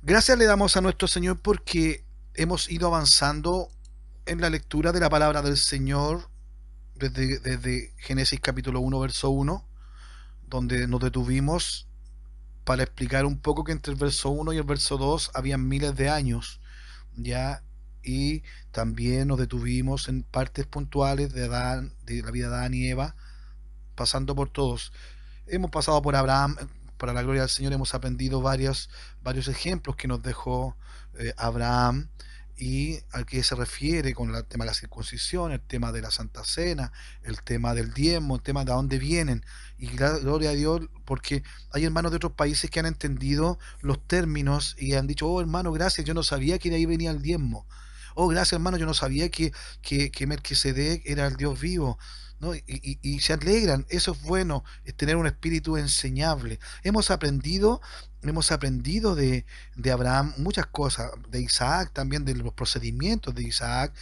Gracias le damos a nuestro Señor porque hemos ido avanzando en la lectura de la palabra del Señor desde Génesis capítulo 1, verso 1, donde nos detuvimos para explicar un poco que entre el verso 1 y el verso 2 habían miles de años, ya, y también nos detuvimos en partes puntuales de Adán, de la vida de Adán y Eva, pasando por todos. Hemos pasado por Abraham, para la gloria del Señor hemos aprendido varios ejemplos que nos dejó Abraham y al que se refiere con el tema de la circuncisión, el tema de la Santa Cena, el tema del diezmo, el tema de dónde vienen. Y gloria a Dios, porque hay hermanos de otros países que han entendido los términos y han dicho, oh hermano, gracias, yo no sabía que de ahí venía el diezmo. Oh, gracias hermano, yo no sabía que Melquisedec era el Dios vivo. ¿No? Y se alegran, eso es bueno, es tener un espíritu enseñable. Hemos aprendido de Abraham muchas cosas, de Isaac también, de los procedimientos de Isaac,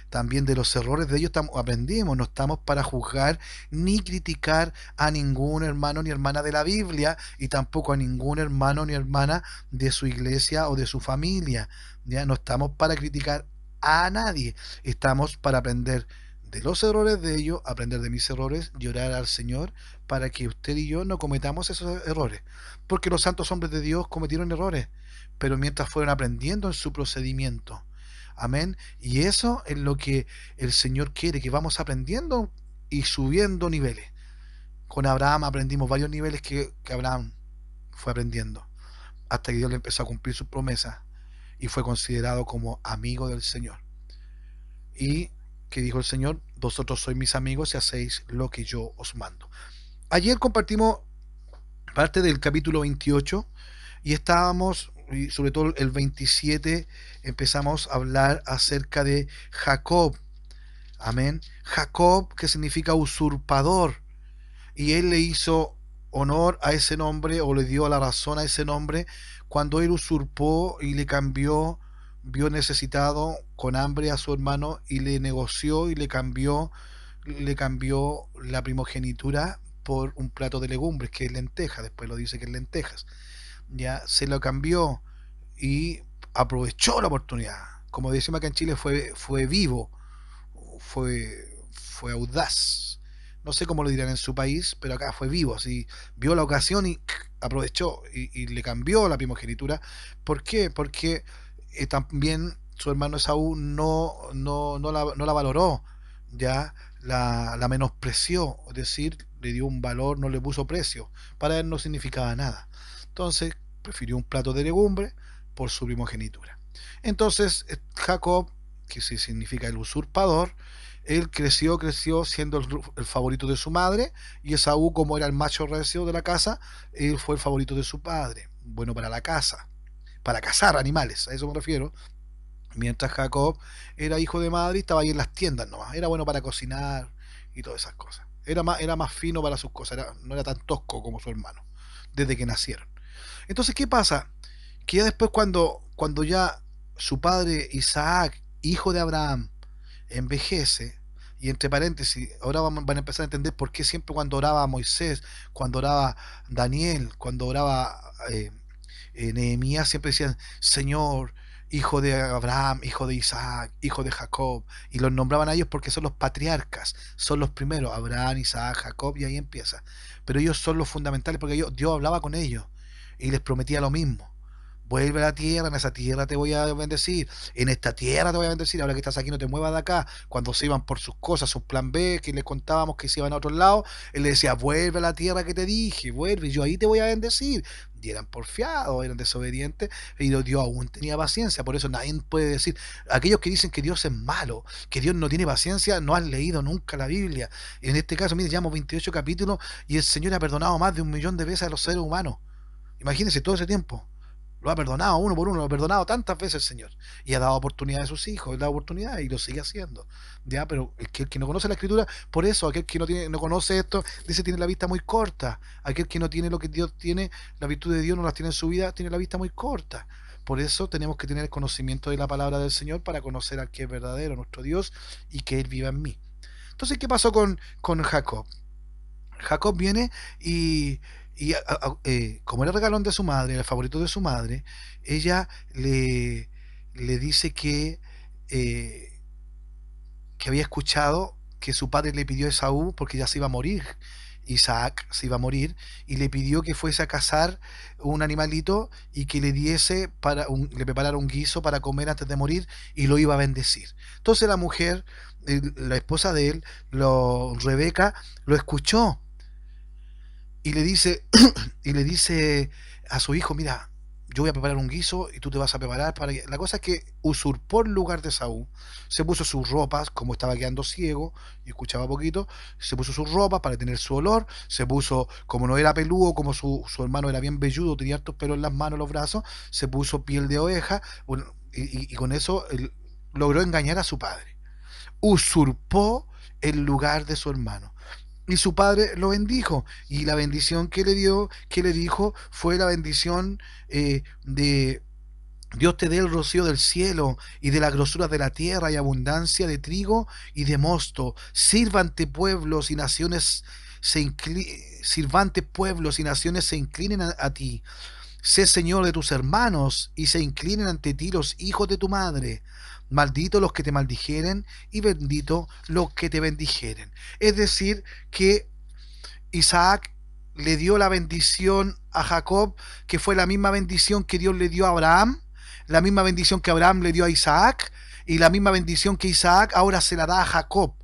también de los errores de ellos aprendimos, no estamos para juzgar ni criticar a ningún hermano ni hermana de la Biblia y tampoco a ningún hermano ni hermana de su iglesia o de su familia. Ya no estamos para criticar a nadie, estamos para aprender de los errores de ellos, aprender de mis errores y orar al Señor para que usted y yo no cometamos esos errores. Porque los santos hombres de Dios cometieron errores, pero mientras fueron aprendiendo en su procedimiento. Amén. Y eso es lo que el Señor quiere, que vamos aprendiendo y subiendo niveles. Con Abraham aprendimos varios niveles que Abraham fue aprendiendo, hasta que Dios le empezó a cumplir sus promesas y fue considerado como amigo del Señor. Y que dijo el Señor, vosotros sois mis amigos y hacéis lo que yo os mando. Ayer compartimos parte del capítulo 28 y estábamos, y sobre todo el 27, empezamos a hablar acerca de Jacob. Amén. Jacob, que significa usurpador, y él le hizo honor a ese nombre o le dio la razón a ese nombre cuando él usurpó y le cambió, vio necesitado con hambre a su hermano y le negoció y le cambió la primogenitura por un plato de legumbres que es lenteja, después lo dice que es lentejas. Ya se lo cambió y aprovechó la oportunidad. Como decimos acá en Chile, fue vivo, fue audaz. No sé cómo lo dirán en su país, pero acá fue vivo, así vio la ocasión y aprovechó y le cambió la primogenitura. ¿Por qué? Porque también su hermano Esaú no la valoró, ya la menospreció, es decir, le dio un valor, no le puso precio. Para él no significaba nada. Entonces prefirió un plato de legumbre por su primogenitura. Entonces Jacob, que sí significa el usurpador, él creció siendo el favorito de su madre, y Esaú, como era el macho recio de la casa, él fue el favorito de su padre. Bueno para la caza, para cazar animales, a eso me refiero. Mientras Jacob era hijo de madre y estaba ahí en las tiendas nomás. Era bueno para cocinar y todas esas cosas. Era más fino para sus cosas, no era tan tosco como su hermano, desde que nacieron. Entonces, ¿qué pasa? Que ya después cuando ya su padre Isaac, hijo de Abraham, envejece, y entre paréntesis, ahora van a empezar a entender por qué siempre cuando oraba Moisés, cuando oraba Daniel, cuando oraba Nehemías, siempre decían, Señor, hijo de Abraham, hijo de Isaac, hijo de Jacob, y los nombraban a ellos porque son los patriarcas, son los primeros, Abraham, Isaac, Jacob, y ahí empieza. Pero ellos son los fundamentales porque Dios hablaba con ellos y les prometía lo mismo. Vuelve a la tierra, en esa tierra te voy a bendecir, en esta tierra te voy a bendecir, ahora que estás aquí no te muevas de acá. Cuando se iban por sus cosas, su plan B, que les contábamos que se iban a otro lado, él le decía, vuelve a la tierra que te dije, vuelve, yo ahí te voy a bendecir. Y eran porfiados, eran desobedientes, y Dios aún tenía paciencia. Por eso nadie puede decir, aquellos que dicen que Dios es malo, que Dios no tiene paciencia, no han leído nunca la Biblia. En este caso, mire, llevamos 28 capítulos y el Señor ha perdonado más de 1 millón de veces a los seres humanos. Imagínense todo ese tiempo. Lo ha perdonado uno por uno, lo ha perdonado tantas veces el Señor. Y ha dado oportunidad a sus hijos, le ha dado oportunidad y lo sigue haciendo. Ya, pero el que no conoce la escritura, por eso, aquel que no conoce esto, dice tiene la vista muy corta. Aquel que no tiene lo que Dios tiene, la virtud de Dios no las tiene en su vida, tiene la vista muy corta. Por eso tenemos que tener el conocimiento de la palabra del Señor para conocer al que es verdadero, nuestro Dios, y que Él viva en mí. Entonces, ¿qué pasó con Jacob? Jacob viene y, Y como era el regalón de su madre, el favorito de su madre, ella le dice eh, que había escuchado que su padre le pidió a Esaú, porque ya se iba a morir, Isaac se iba a morir, y le pidió que fuese a cazar un animalito y que le diese le preparara un guiso para comer antes de morir y lo iba a bendecir. Entonces la mujer, la esposa de él, Rebeca, lo escuchó y le dice, y le dice a su hijo, mira, yo voy a preparar un guiso y tú te vas a preparar para... La cosa es que usurpó el lugar de Saúl, se puso sus ropas, como estaba quedando ciego y escuchaba poquito, se puso sus ropas para tener su olor, se puso, como no era peludo, como su hermano era bien velludo, tenía hartos pelos en las manos, los brazos, se puso piel de oveja, bueno, y con eso él logró engañar a su padre. Usurpó el lugar de su hermano. Y su padre lo bendijo. Y la bendición que le dio, que le dijo, fue la bendición de Dios te dé el rocío del cielo y de la grosura de la tierra y abundancia de trigo y de mosto. Sirvante pueblos y naciones sirvantes pueblos y naciones se inclinen a ti. Sé señor de tus hermanos y se inclinen ante ti los hijos de tu madre. Maldito los que te maldijeren y bendito los que te bendijeren. Es decir, que Isaac le dio la bendición a Jacob, que fue la misma bendición que Dios le dio a Abraham, la misma bendición que Abraham le dio a Isaac, y la misma bendición que Isaac ahora se la da a Jacob,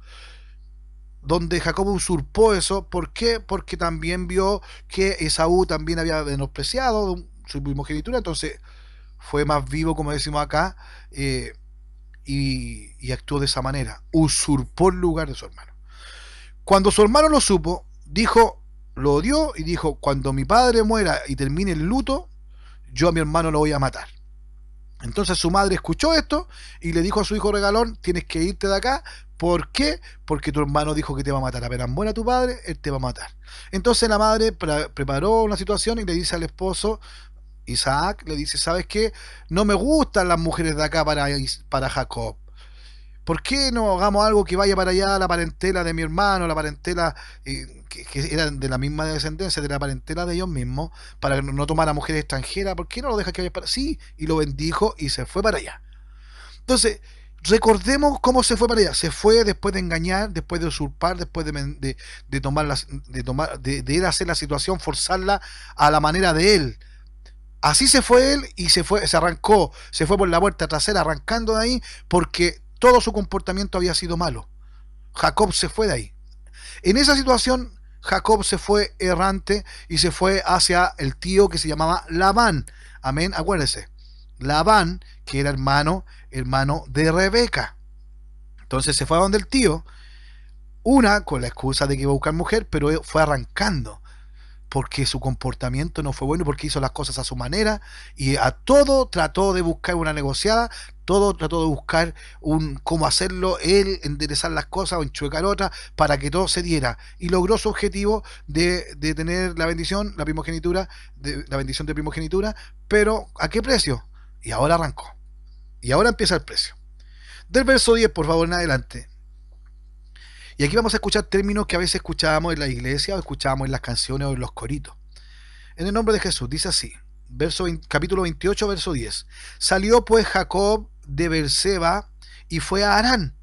donde Jacob usurpó eso. ¿Por qué? Porque también vio que Esaú también había menospreciado su primogenitura, entonces fue más vivo, como decimos acá, eh, y actuó de esa manera, usurpó el lugar de su hermano. Cuando su hermano lo supo, dijo, lo odió y dijo, cuando mi padre muera y termine el luto, yo a mi hermano lo voy a matar. Entonces su madre escuchó esto y le dijo a su hijo regalón, tienes que irte de acá. ¿Por qué? Porque tu hermano dijo que te va a matar. Apenas muera tu padre, él te va a matar. Entonces la madre preparó una situación y le dice al esposo, Isaac, le dice, ¿sabes qué? No me gustan las mujeres de acá para Jacob. ¿Por qué no hagamos algo que vaya para allá, la parentela de mi hermano, la parentela que eran de la misma descendencia, de la parentela de ellos mismos, para no tomar a mujeres extranjeras? ¿Por qué no lo deja que vaya para...? Sí, y lo bendijo y se fue para allá. Entonces, recordemos cómo se fue para allá. Se fue después de engañar, después de usurpar, después de tomar, de él hacer la situación, forzarla a la manera de él. Así se fue él y se arrancó, se fue por la puerta trasera arrancando de ahí porque todo su comportamiento había sido malo. Jacob se fue de ahí. En esa situación, Jacob se fue errante y se fue hacia el tío que se llamaba Labán. Amén, acuérdense. Labán, que era hermano de Rebeca. Entonces se fue a donde el tío, una con la excusa de que iba a buscar mujer, pero fue arrancando porque su comportamiento no fue bueno, porque hizo las cosas a su manera y a todo trató de buscar una negociada, todo trató de buscar un cómo hacerlo, él enderezar las cosas o enchuecar otras para que todo se diera y logró su objetivo de tener la bendición, la primogenitura, la bendición de primogenitura, pero ¿a qué precio? Y ahora arrancó. Y ahora empieza el precio. Del verso 10, por favor, en adelante. Y aquí vamos a escuchar términos que a veces escuchábamos en la iglesia o escuchábamos en las canciones o en los coritos. En el nombre de Jesús, dice así, capítulo 28, verso 10. Salió pues Jacob de Beerseba y fue a Harán,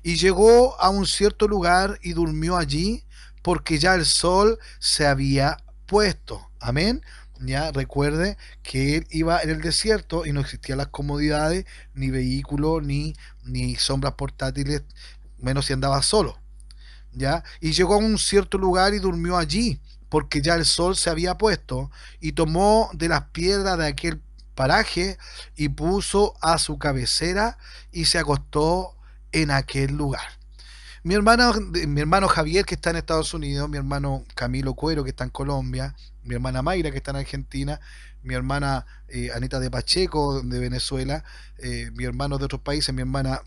y llegó a un cierto lugar y durmió allí, porque ya el sol se había puesto. Amén. Ya recuerde que él iba en el desierto y no existían las comodidades, ni vehículos, ni sombras portátiles, menos si andaba solo. ¿Ya? Y llegó a un cierto lugar y durmió allí, porque ya el sol se había puesto, y tomó de las piedras de aquel paraje y puso a su cabecera y se acostó en aquel lugar. Mi hermano Javier, que está en Estados Unidos, mi hermano Camilo Cuero, que está en Colombia, mi hermana Mayra, que está en Argentina, mi hermana Anita de Pacheco, de Venezuela, mi hermano de otros países, mi hermana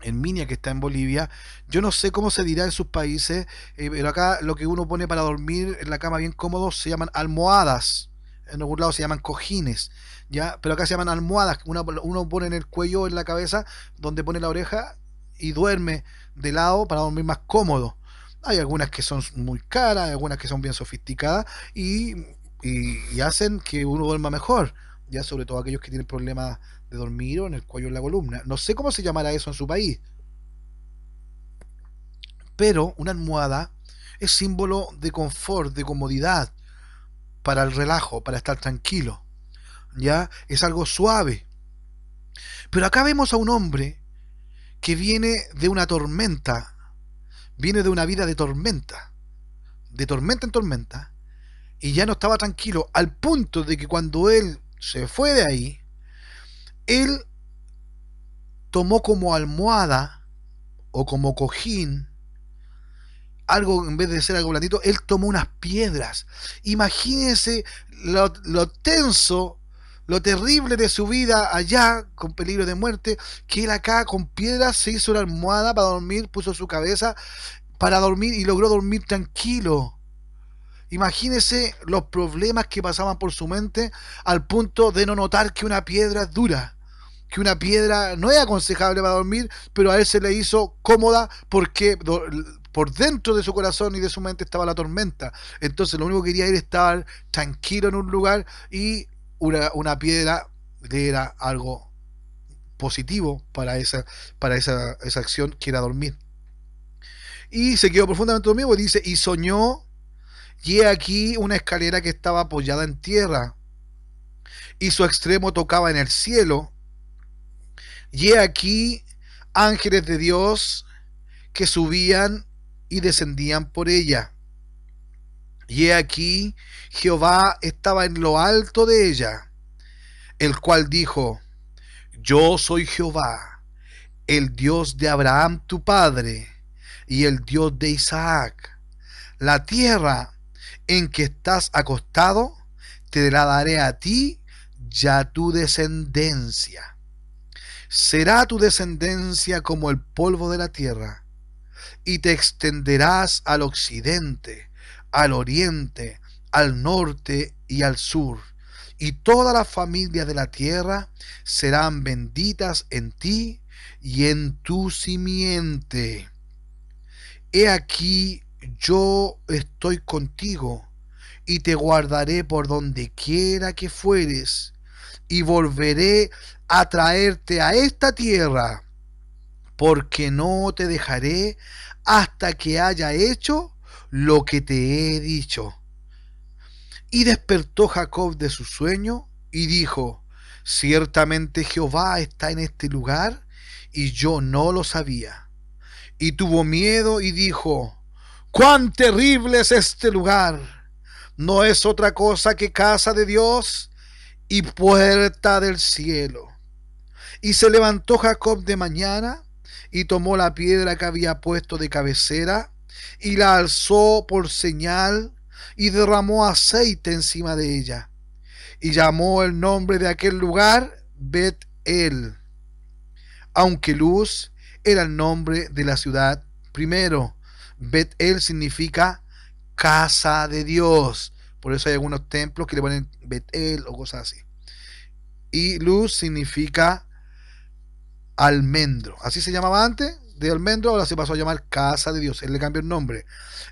Herminia, que está en Bolivia. Yo no sé cómo se dirá en sus países, pero acá lo que uno pone para dormir en la cama bien cómodo se llaman almohadas. En algún lado se llaman cojines, ¿ya? Pero acá se llaman almohadas. Uno pone en el cuello, en la cabeza, donde pone la oreja y duerme de lado para dormir más cómodo. Hay algunas que son muy caras, hay algunas que son bien sofisticadas y, y hacen que uno duerma mejor, ya sobre todo aquellos que tienen problemas de dormir o en el cuello o en la columna. No sé cómo se llamará eso en su país, pero una almohada es símbolo de confort, de comodidad, para el relajo, para estar tranquilo, ya es algo suave. Pero acá vemos a un hombre que viene de una tormenta, viene de una vida de tormenta en tormenta, y ya no estaba tranquilo, al punto de que cuando él se fue de ahí, él tomó como almohada o como cojín, algo en vez de ser algo blandito, él tomó unas piedras. Imagínense lo tenso, lo terrible de su vida allá, con peligro de muerte, que él acá con piedras se hizo una almohada para dormir, puso su cabeza para dormir y logró dormir tranquilo. Imagínese los problemas que pasaban por su mente al punto de no notar que una piedra es dura, que una piedra no es aconsejable para dormir, pero a él se le hizo cómoda porque por dentro de su corazón y de su mente estaba la tormenta. Entonces lo único que quería era estar tranquilo en un lugar y una piedra le era algo positivo para esa acción que era dormir. Y se quedó profundamente dormido y dice, y soñó. Y he aquí una escalera que estaba apoyada en tierra, y su extremo tocaba en el cielo. Y he aquí ángeles de Dios que subían y descendían por ella. Y he aquí Jehová estaba en lo alto de ella, el cual dijo, yo soy Jehová, el Dios de Abraham tu padre, y el Dios de Isaac. La tierra en que estás acostado, te la daré a ti y a tu descendencia. Será tu descendencia como el polvo de la tierra, y te extenderás al occidente, al oriente, al norte y al sur, y todas las familias de la tierra serán benditas en ti y en tu simiente. He aquí yo estoy contigo y te guardaré por donde quiera que fueres, y volveré a traerte a esta tierra, porque no te dejaré hasta que haya hecho lo que te he dicho. Y despertó Jacob de su sueño y dijo, ciertamente Jehová está en este lugar y yo no lo sabía. Y tuvo miedo y dijo, cuán terrible es este lugar. No es otra cosa que casa de Dios y puerta del cielo. Y se levantó Jacob de mañana y tomó la piedra que había puesto de cabecera y la alzó por señal y derramó aceite encima de ella. Y llamó el nombre de aquel lugar Bet-El, aunque Luz era el nombre de la ciudad primero. Bet-El significa casa de Dios. Por eso hay algunos templos que le ponen Bet-El o cosas así. Y Luz significa almendro. Así se llamaba antes de almendro, ahora se pasó a llamar casa de Dios. Él le cambió el nombre.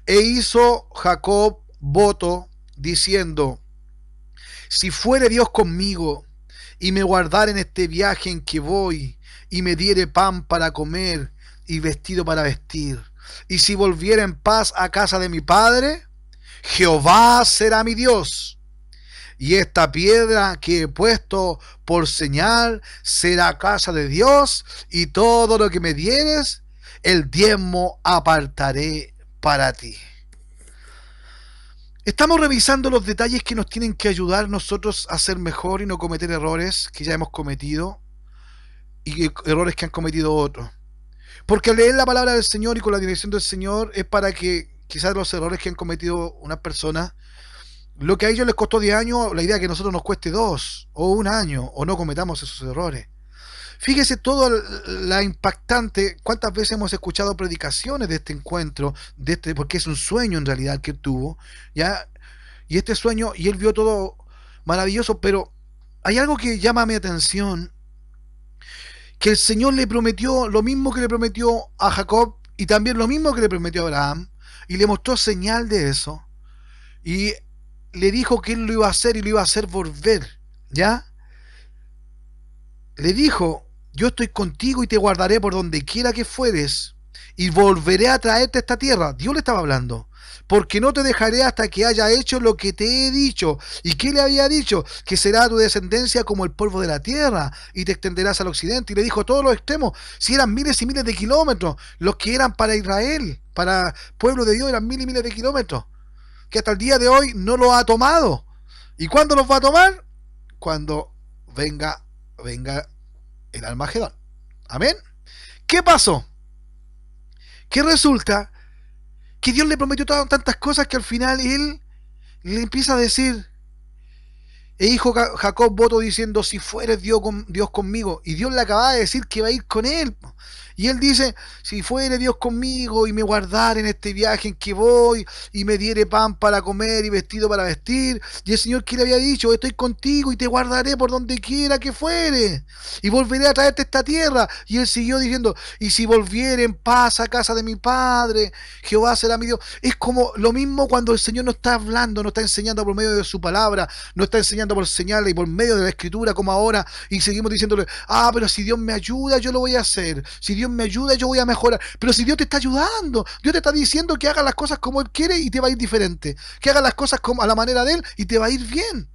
E hizo Jacob voto diciendo, si fuere Dios conmigo y me guardare en este viaje en que voy y me diere pan para comer y vestido para vestir, y si volviera en paz a casa de mi padre, Jehová será mi Dios. Y esta piedra que he puesto por señal será casa de Dios, y todo lo que me dieres, el diezmo apartaré para ti. Estamos revisando los detalles que nos tienen que ayudar nosotros a ser mejor y no cometer errores que ya hemos cometido y errores que han cometido otros. Porque al leer la palabra del Señor y con la dirección del Señor es para que quizás los errores que han cometido unas personas, lo que a ellos les costó 10 años, la idea es que a nosotros nos cueste 2 o 1 año o no cometamos esos errores. Fíjese todo la impactante, cuántas veces hemos escuchado predicaciones de este encuentro, porque es un sueño en realidad que él tuvo, ¿ya? Y este sueño, y él vio todo maravilloso, pero hay algo que llama mi atención, que el Señor le prometió lo mismo que le prometió a Jacob y también lo mismo que le prometió a Abraham, y le mostró señal de eso, y le dijo que él lo iba a hacer y lo iba a hacer volver, ¿ya? Le dijo, yo estoy contigo y te guardaré por donde quiera que fueres, y volveré a traerte a esta tierra. Dios le estaba hablando. Porque no te dejaré hasta que haya hecho lo que te he dicho. ¿Y qué le había dicho? Que será tu descendencia como el polvo de la tierra, y te extenderás al occidente. Y le dijo todos los extremos, si eran miles y miles de kilómetros, los que eran para Israel, para pueblo de Dios, eran miles y miles de kilómetros, que hasta el día de hoy no lo ha tomado. ¿Y cuándo los va a tomar? Cuando venga el Almagedón. Amén. ¿Qué pasó? Que resulta que Dios le prometió tantas cosas que al final él le empieza a decir, e hijo Jacob voto diciendo, si fueres Dios conmigo. Y Dios le acaba de decir que va a ir con él. Y él dice, si fuere Dios conmigo y me guardare en este viaje en que voy, y me diere pan para comer y vestido para vestir. Y el Señor que le había dicho, estoy contigo y te guardaré por donde quiera que fuere, y volveré a traerte a esta tierra. Y él siguió diciendo, y si volviere en paz a casa de mi padre, Jehová será mi Dios. Es como lo mismo cuando el Señor nos está hablando, nos está enseñando por medio de su palabra, nos está enseñando por señales y por medio de la escritura, como ahora, y seguimos diciéndole, pero si Dios me ayuda, yo lo voy a hacer. Si Dios me ayuda, yo voy a mejorar. Pero si Dios te está ayudando, Dios te está diciendo que hagas las cosas como Él quiere y te va a ir diferente. Que hagas las cosas como a la manera de Él y te va a ir bien.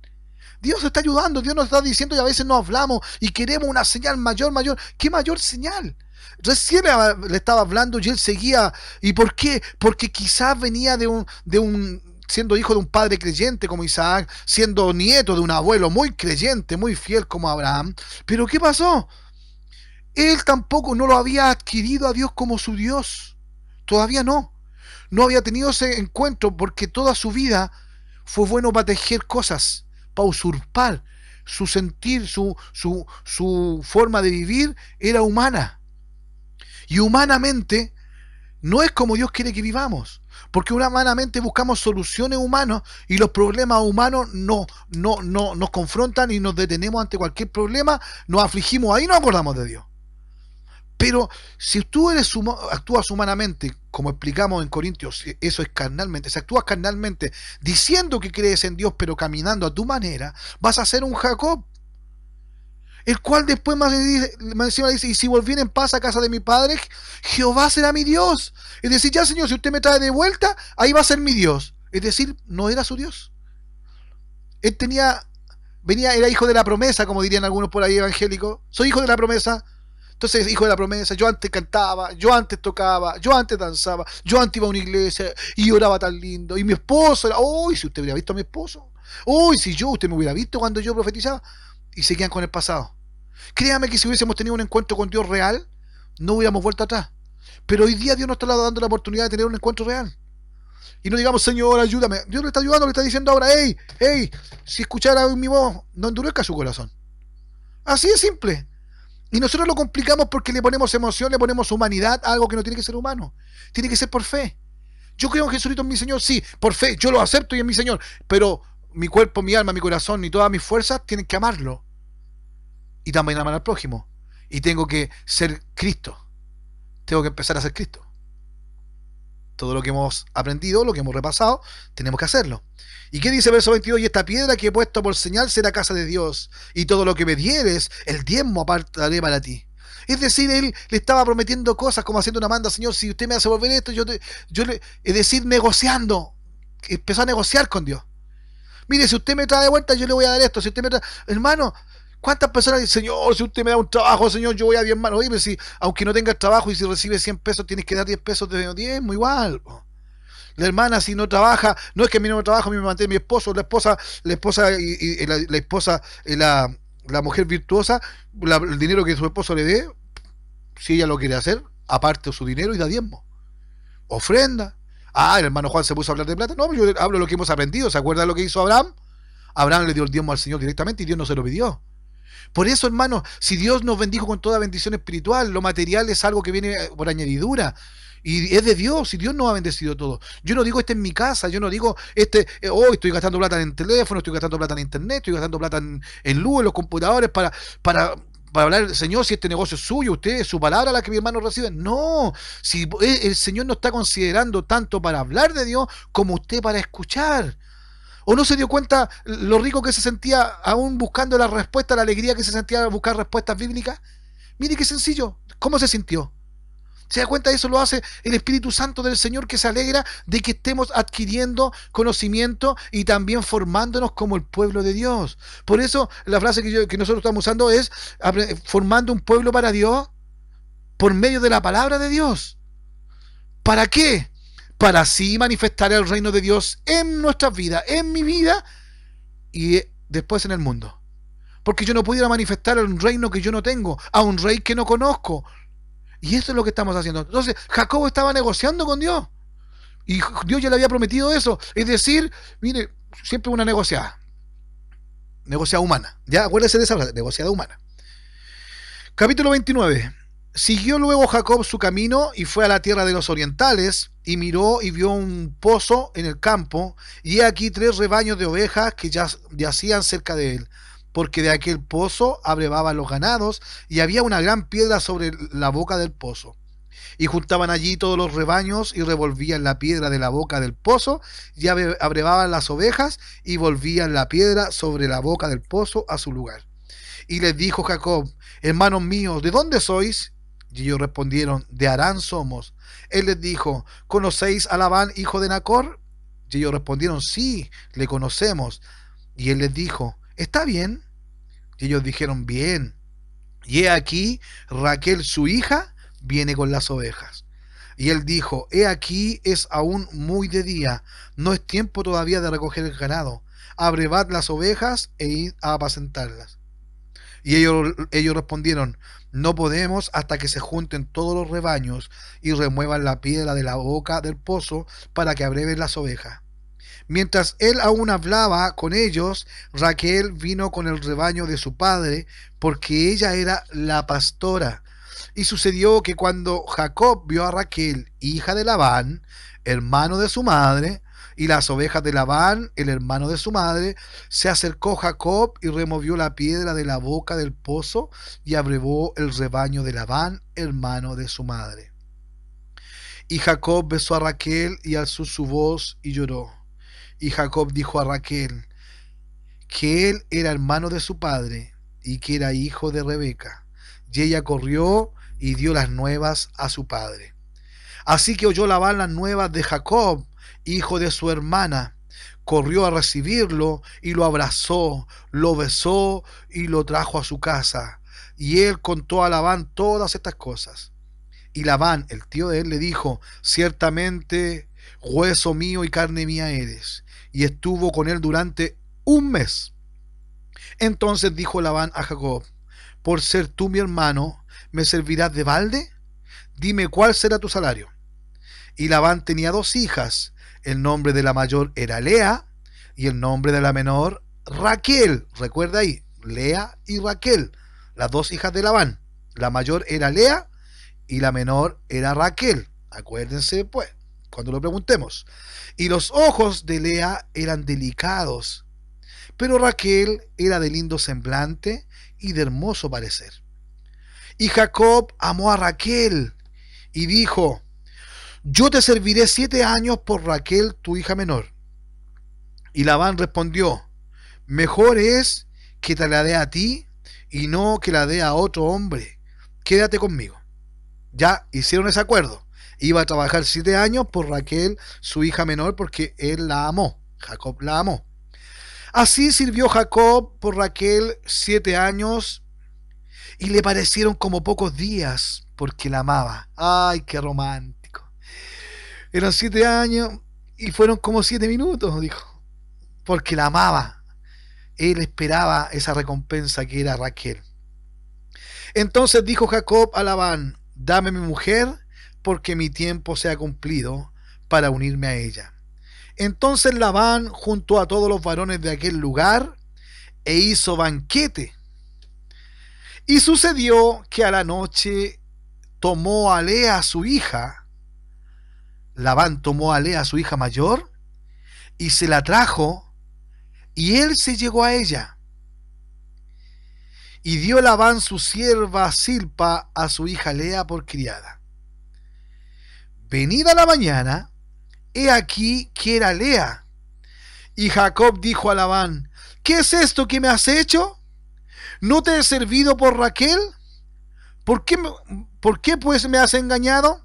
Dios está ayudando, Dios nos está diciendo, y a veces nos hablamos y queremos una señal mayor. ¿Qué mayor señal? Recién le estaba hablando y él seguía. ¿Y por qué? Porque quizás venía de un siendo hijo de un padre creyente como Isaac, siendo nieto de un abuelo muy creyente, muy fiel como Abraham. Pero ¿qué pasó? Él tampoco no lo había adquirido a Dios como su Dios. Todavía no. No había tenido ese encuentro porque toda su vida fue bueno para tejer cosas, para usurpar. Su sentir, su forma de vivir era humana. Y humanamente no es como Dios quiere que vivamos. Porque humanamente buscamos soluciones humanas y los problemas humanos no nos confrontan y nos detenemos ante cualquier problema, nos afligimos, ahí nos acordamos de Dios. Pero si tú actúas humanamente, como explicamos en Corintios, eso es carnalmente, si actúas carnalmente diciendo que crees en Dios pero caminando a tu manera, vas a ser un Jacob, el cual después más encima dice, y si volviera en paz a casa de mi padre, Jehová será mi Dios. Es decir, ya Señor, si usted me trae de vuelta, ahí va a ser mi Dios. Es decir, no era su Dios. Él era hijo de la promesa, como dirían algunos por ahí evangélicos. Soy hijo de la promesa. Entonces, hijo de la promesa, yo antes cantaba, yo antes tocaba, yo antes danzaba, yo antes iba a una iglesia y oraba tan lindo. Y mi esposo era, uy, si usted hubiera visto a mi esposo, uy, si usted me hubiera visto cuando yo profetizaba. Y se quedan con el pasado. Créame que si hubiésemos tenido un encuentro con Dios real, no hubiéramos vuelto atrás. Pero hoy día Dios nos está dando la oportunidad de tener un encuentro real. Y no digamos, Señor, ayúdame. Dios le está ayudando, le está diciendo ahora, hey, si escuchara mi voz, no endurezca su corazón. Así de simple. Y nosotros lo complicamos porque le ponemos emoción, le ponemos humanidad a algo que no tiene que ser humano. Tiene que ser por fe. Yo creo en Jesucristo, en mi Señor, sí, por fe, yo lo acepto y en mi Señor. Pero mi cuerpo, mi alma, mi corazón y todas mis fuerzas tienen que amarlo. Y también amar al prójimo. Y tengo que ser Cristo. Tengo que empezar a ser Cristo. Todo lo que hemos aprendido, lo que hemos repasado, tenemos que hacerlo. ¿Y qué dice el verso 22? Y esta piedra que he puesto por señal será casa de Dios, y todo lo que me dieres, el diezmo apartaré para ti. Es decir, él le estaba prometiendo cosas, como haciendo una manda, Señor, si usted me hace volver esto, es decir, negociando. Empezó a negociar con Dios. Mire, si usted me trae de vuelta, yo le voy a dar esto. Si usted me trae... Hermano, ¿cuántas personas dicen, Señor, si usted me da un trabajo, Señor, yo voy a 10 manos? Oye, pero si, aunque no tengas trabajo y si recibes 100 pesos, tienes que dar 10 pesos de 10, muy igual. La hermana, si no trabaja, no es que a mí no me trabajo, a mí me mantiene mi esposo, la esposa la mujer virtuosa, el dinero que su esposo le dé, si ella lo quiere hacer, aparte su dinero y da diezmo. Ofrenda. El hermano Juan se puso a hablar de plata. No, yo hablo de lo que hemos aprendido. ¿Se acuerda lo que hizo Abraham? Abraham le dio el diezmo al Señor directamente y Dios no se lo pidió. Por eso, hermano, si Dios nos bendijo con toda bendición espiritual, lo material es algo que viene por añadidura. Y es de Dios, y Dios nos ha bendecido todo. Yo no digo, en mi casa, yo no digo, estoy gastando plata en teléfono, estoy gastando plata en internet, estoy gastando plata en luz, en los computadores, para para hablar, Señor, si este negocio es suyo, usted, es su palabra la que mi hermano recibe. No, si el Señor no está considerando tanto para hablar de Dios como usted para escuchar. ¿O no se dio cuenta lo rico que se sentía aún buscando la respuesta, la alegría que se sentía al buscar respuestas bíblicas? Mire qué sencillo, ¿cómo se sintió? ¿Se da cuenta? Eso lo hace el Espíritu Santo del Señor, que se alegra de que estemos adquiriendo conocimiento y también formándonos como el pueblo de Dios. Por eso la frase que nosotros estamos usando es formando un pueblo para Dios por medio de la palabra de Dios. ¿Para qué? Para así manifestar el reino de Dios en nuestras vidas, en mi vida y después en el mundo. Porque yo no pudiera manifestar un reino que yo no tengo, a un rey que no conozco. Y eso es lo que estamos haciendo. Entonces, Jacob estaba negociando con Dios. Y Dios ya le había prometido eso. Es decir, mire, siempre una negociada. Negociada humana. Ya, acuérdese de esa frase, negociada humana. Capítulo 29. Siguió luego Jacob su camino y fue a la tierra de los orientales y miró y vio un pozo en el campo y he aquí 3 rebaños de ovejas que yacían cerca de él, porque de aquel pozo abrevaban los ganados y había una gran piedra sobre la boca del pozo. Y juntaban allí todos los rebaños y revolvían la piedra de la boca del pozo y abrevaban las ovejas y volvían la piedra sobre la boca del pozo a su lugar. Y les dijo Jacob: hermanos míos, ¿de dónde sois? Y ellos respondieron: de Harán somos. Él les dijo: ¿conocéis a Labán, hijo de Nacor? Y ellos respondieron: sí, le conocemos. Y él les dijo: ¿está bien? Y ellos dijeron: bien. Y he aquí, Raquel su hija viene con las ovejas. Y él dijo: he aquí, es aún muy de día, no es tiempo todavía de recoger el ganado. Abrevad las ovejas e id a apacentarlas. Y ellos respondieron: no podemos hasta que se junten todos los rebaños y remuevan la piedra de la boca del pozo para que abreven las ovejas. Mientras él aún hablaba con ellos, Raquel vino con el rebaño de su padre, porque ella era la pastora. Y sucedió que cuando Jacob vio a Raquel, hija de Labán, hermano de su madre, y las ovejas de Labán, el hermano de su madre, se acercó Jacob y removió la piedra de la boca del pozo y abrevó el rebaño de Labán, hermano de su madre. Y Jacob besó a Raquel y alzó su voz y lloró. Y Jacob dijo a Raquel que él era hermano de su padre y que era hijo de Rebeca. Y ella corrió y dio las nuevas a su padre. Así que oyó Labán las nuevas de Jacob, hijo de su hermana. Corrió a recibirlo y lo abrazó, lo besó y lo trajo a su casa. Y él contó a Labán todas estas cosas. Y Labán, el tío de él, le dijo: ciertamente hueso mío y carne mía eres. Y estuvo con él durante un mes. Entonces dijo Labán a Jacob: por ser tú mi hermano, ¿me servirás de balde? Dime cuál será tu salario. Y Labán tenía 2 hijas. El nombre de la mayor era Lea y el nombre de la menor Raquel. Recuerda ahí, Lea y Raquel, las 2 hijas de Labán. La mayor era Lea y la menor era Raquel. Acuérdense pues, cuando lo preguntemos. Y los ojos de Lea eran delicados, pero Raquel era de lindo semblante y de hermoso parecer. Y Jacob amó a Raquel y dijo: yo te serviré 7 años por Raquel, tu hija menor. Y Labán respondió: mejor es que te la dé a ti y no que la dé a otro hombre. Quédate conmigo. Ya hicieron ese acuerdo. Iba a trabajar 7 años por Raquel, su hija menor, porque él la amó. Jacob la amó. Así sirvió Jacob por Raquel 7 años y le parecieron como pocos días porque la amaba. Ay, qué romántico. Eran 7 años y fueron como 7 minutos, dijo, porque la amaba. Él esperaba esa recompensa que era Raquel. Entonces dijo Jacob a Labán: dame mi mujer, porque mi tiempo se ha cumplido para unirme a ella. Entonces Labán juntó a todos los varones de aquel lugar e hizo banquete. Y sucedió que a la noche tomó a Lea su hija. Labán tomó a Lea su hija mayor y se la trajo, y él se llegó a ella. Y dio Labán su sierva Silpa a su hija Lea por criada. Venida la mañana, he aquí que era Lea. Y Jacob dijo a Labán: ¿qué es esto que me has hecho? ¿No te he servido por Raquel? ¿Por qué pues me has engañado?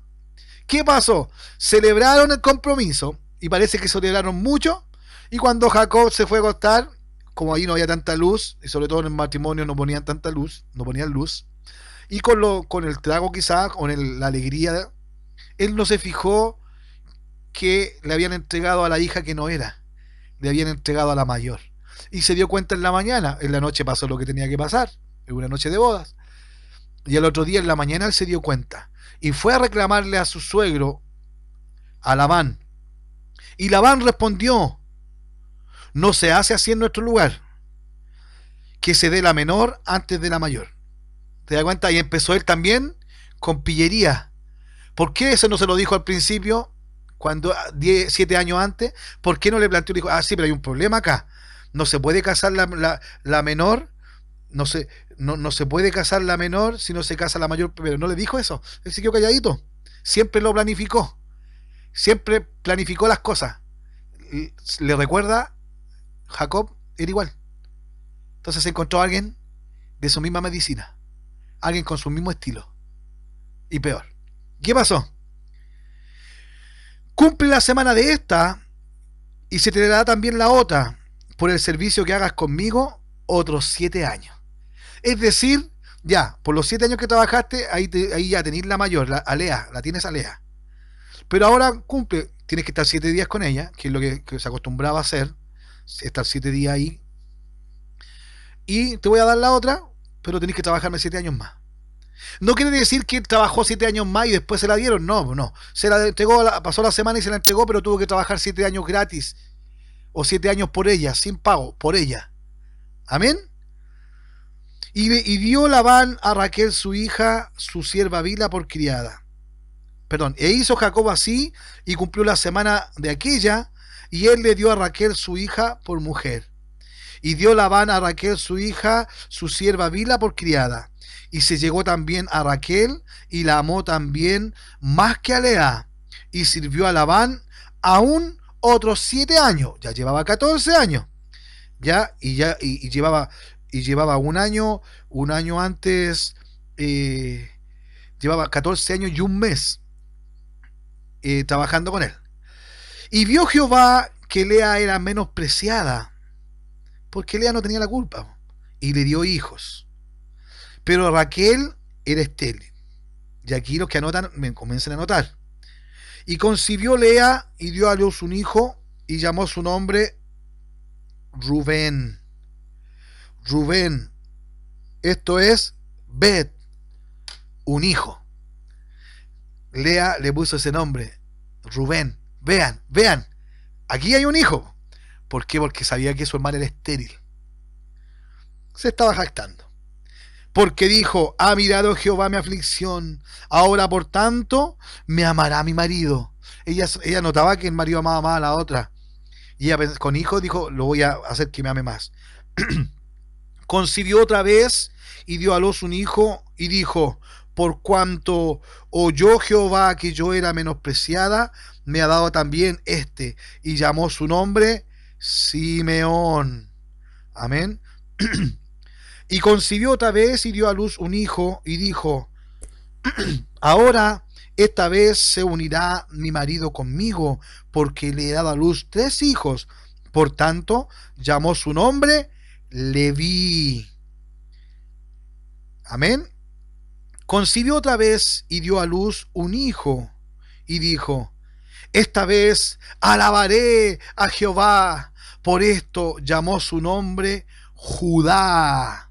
¿Qué pasó? Celebraron el compromiso y parece que celebraron mucho. Y cuando Jacob se fue a acostar, como ahí no había tanta luz, y sobre todo en el matrimonio no ponían tanta luz, no ponían luz, y con el trago quizás, la alegría, él no se fijó que le habían entregado a la hija que no era, le habían entregado a la mayor. Y se dio cuenta en la mañana, en la noche pasó lo que tenía que pasar, en una noche de bodas. Y el otro día en la mañana él se dio cuenta y fue a reclamarle a su suegro, a Labán. Y Labán respondió: no se hace así en nuestro lugar, que se dé la menor antes de la mayor. ¿Te das cuenta? Y empezó él también con pillería. ¿Por qué eso no se lo dijo al principio, cuando 7 años antes? ¿Por qué no le planteó? Dijo: sí, pero hay un problema acá. No se puede casar la menor, no se puede casar la menor si no se casa la mayor. Pero no le dijo eso, él se quedó calladito. Siempre lo planificó, siempre planificó las cosas. Le recuerda, Jacob era igual. Entonces se encontró a alguien de su misma medicina, alguien con su mismo estilo, y peor. ¿Qué pasó? Cumple la semana de esta y se te dará también la otra por el servicio que hagas conmigo otros 7 años. Es decir, ya, por los 7 años que trabajaste, ahí ya tenés la mayor, a Lea, la tienes a Lea. Pero ahora cumple, tienes que estar 7 días con ella, que es lo que se acostumbraba a hacer, estar 7 días ahí. Y te voy a dar la otra, pero tenés que trabajarme 7 años más. No quiere decir que él trabajó 7 años más y después se la dieron, no. Se la entregó, pasó la semana y se la entregó, pero tuvo que trabajar 7 años gratis, o 7 años por ella, sin pago, por ella. Amén. Y dio Labán a Raquel su hija, su sierva Bila, por criada. Perdón, e hizo Jacob así, y cumplió la semana de aquella, y él le dio a Raquel su hija por mujer. Y dio Labán a Raquel su hija, su sierva Bila, por criada. Y se llegó también a Raquel, y la amó también más que a Lea. Y sirvió a Labán aún otros 7 años. Ya llevaba 14 años. Y llevaba un año antes, llevaba 14 años y un mes trabajando con él. Y vio Jehová que Lea era menospreciada, porque Lea no tenía la culpa, y le dio hijos. Pero Raquel era estéril. Y aquí los que anotan, me comiencen a anotar. Y concibió Lea y dio a luz un hijo, y llamó su nombre Rubén. Rubén, esto es Bet, un hijo. Lea le puso ese nombre, Rubén. Vean, aquí hay un hijo. ¿Por qué? Porque sabía que su hermana era estéril. Se estaba jactando. Porque dijo: ha mirado Jehová mi aflicción, ahora por tanto me amará mi marido. Ella notaba que el marido amaba más a la otra, y ella con hijos dijo: lo voy a hacer que me ame más. Concibió otra vez y dio a luz un hijo, y dijo: por cuanto oyó Jehová que yo era menospreciada, me ha dado también este. Y llamó su nombre Simeón. Amén. Y concibió otra vez y dio a luz un hijo, y dijo: ahora esta vez se unirá mi marido conmigo, porque le he dado a luz 3 hijos. Por tanto llamó su nombre Leví. Amén. Concibió otra vez y dio a luz un hijo, y dijo: esta vez alabaré a Jehová. Por esto llamó su nombre Judá.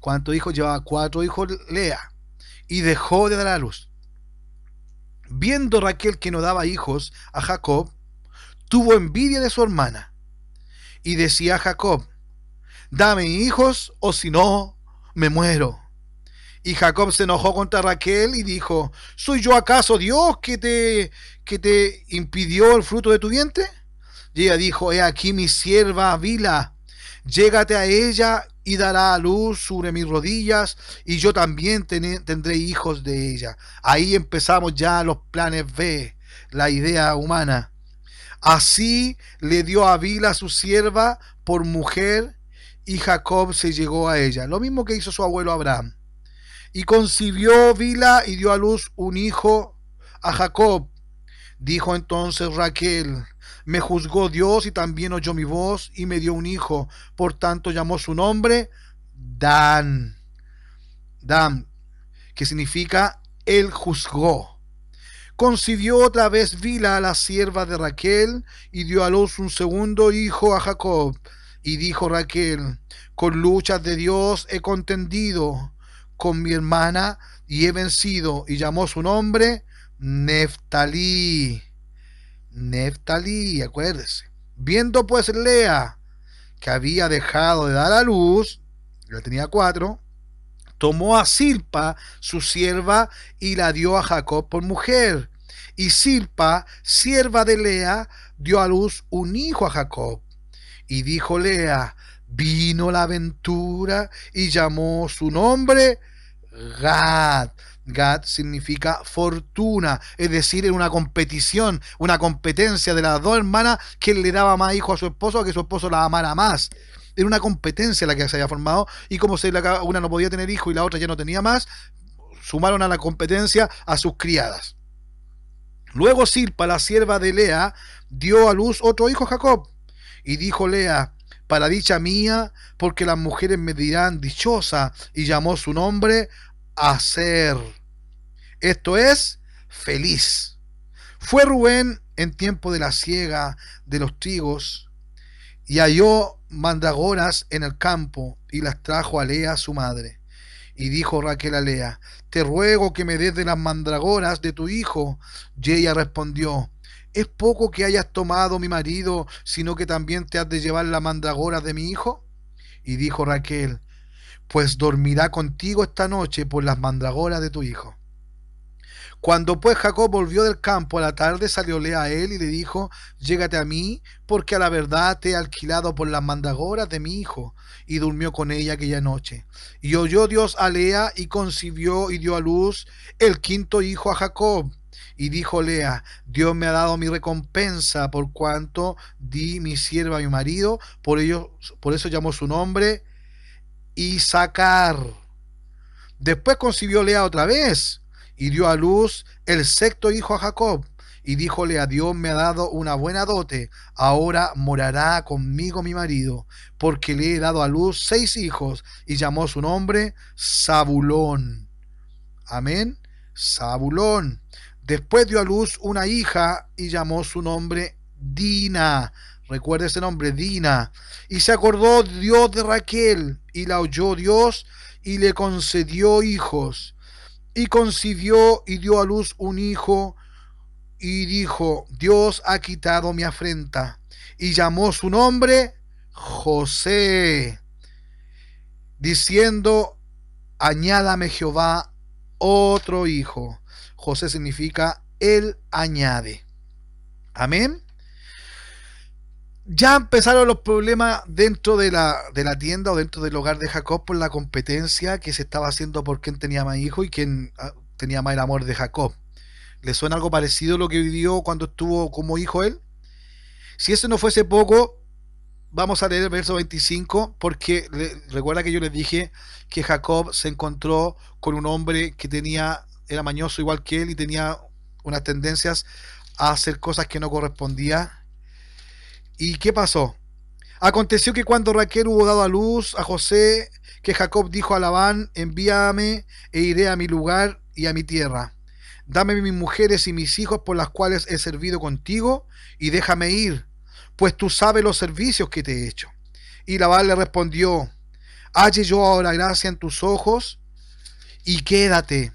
¿Cuántos hijos llevaba? 4 hijos Lea. Y dejó de dar a luz. Viendo Raquel que no daba hijos a Jacob, tuvo envidia de su hermana. Y decía a Jacob: dame hijos, o si no, me muero. Y Jacob se enojó contra Raquel y dijo: ¿soy yo acaso Dios que te impidió el fruto de tu vientre? Y ella dijo: he aquí mi sierva Bila, llégate a ella y dará a luz sobre mis rodillas, y yo también tendré hijos de ella. Ahí empezamos ya los planes B, la idea humana. Así le dio a Bila su sierva por mujer, y Jacob se llegó a ella. Lo mismo que hizo su abuelo Abraham. Y concibió Bila y dio a luz un hijo a Jacob. Dijo entonces Raquel: me juzgó Dios y también oyó mi voz y me dio un hijo. Por tanto llamó su nombre Dan. Dan, que significa él juzgó. Concibió otra vez Bila, la sierva de Raquel, y dio a luz un segundo hijo a Jacob. Y dijo Raquel: con luchas de Dios he contendido con mi hermana y he vencido. Y llamó su nombre Neftalí. Neftalí, acuérdese. Viendo pues Lea que había dejado de dar a luz, ya tenía 4, tomó a Silpa, su sierva, y la dio a Jacob por mujer. Y Silpa, sierva de Lea, dio a luz un hijo a Jacob. Y dijo Lea: vino la aventura, y llamó su nombre Gad. Gad significa fortuna, es decir, en una competición, una competencia de las dos hermanas, quién le daba más hijos a su esposo, que su esposo la amara más. Era una competencia la que se había formado, y como una no podía tener hijo y la otra ya no tenía más, sumaron a la competencia a sus criadas. Luego Silpa, la sierva de Lea, dio a luz otro hijo a Jacob. Y dijo Lea: para dicha mía, porque las mujeres me dirán dichosa, y llamó su nombre Aser. Esto es feliz. Fue Rubén en tiempo de la siega de los trigos, y halló mandragoras en el campo, y las trajo a Lea su madre. Y dijo Raquel a Lea: te ruego que me des de las mandragoras de tu hijo. Y ella respondió: ¿es poco que hayas tomado mi marido, sino que también te has de llevar las mandragoras de mi hijo? Y dijo Raquel: pues dormirá contigo esta noche por las mandragoras de tu hijo. Cuando pues Jacob volvió del campo a la tarde, salióle a él y le dijo: llégate a mí, porque a la verdad te he alquilado por las mandragoras de mi hijo. Y durmió con ella aquella noche. Y oyó Dios a Lea, y concibió y dio a luz el quinto hijo a Jacob. Y dijo Lea: Dios me ha dado mi recompensa, por cuanto di mi sierva a mi marido. Por eso llamó su nombre Isacar. Después concibió Lea otra vez, y dio a luz el sexto hijo a Jacob. Y díjole: a Dios me ha dado una buena dote, ahora morará conmigo mi marido, porque le he dado a luz 6 hijos. Y llamó su nombre Zabulón. Amén. Zabulón. Después dio a luz una hija, y llamó su nombre Dina. Recuerda ese nombre, Dina. Y se acordó Dios de Raquel, y la oyó Dios, y le concedió hijos. Y concibió y dio a luz un hijo, y dijo: Dios ha quitado mi afrenta. Y llamó su nombre José, diciendo: añádame Jehová otro hijo. José significa él añade. Amén. Ya empezaron los problemas dentro de la tienda o dentro del hogar de Jacob por la competencia que se estaba haciendo por quién tenía más hijos y quién tenía más el amor de Jacob. ¿Le suena algo parecido a lo que vivió cuando estuvo como hijo él? Si eso no fuese poco, vamos a leer el verso 25, porque recuerda que yo les dije que Jacob se encontró con un hombre que era mañoso igual que él y tenía unas tendencias a hacer cosas que no correspondían. ¿Y qué pasó? Aconteció que cuando Raquel hubo dado a luz a José, que Jacob dijo a Labán: envíame e iré a mi lugar y a mi tierra. Dame mis mujeres y mis hijos por las cuales he servido contigo, y déjame ir, pues tú sabes los servicios que te he hecho. Y Labán le respondió: halle yo ahora gracia en tus ojos, y quédate.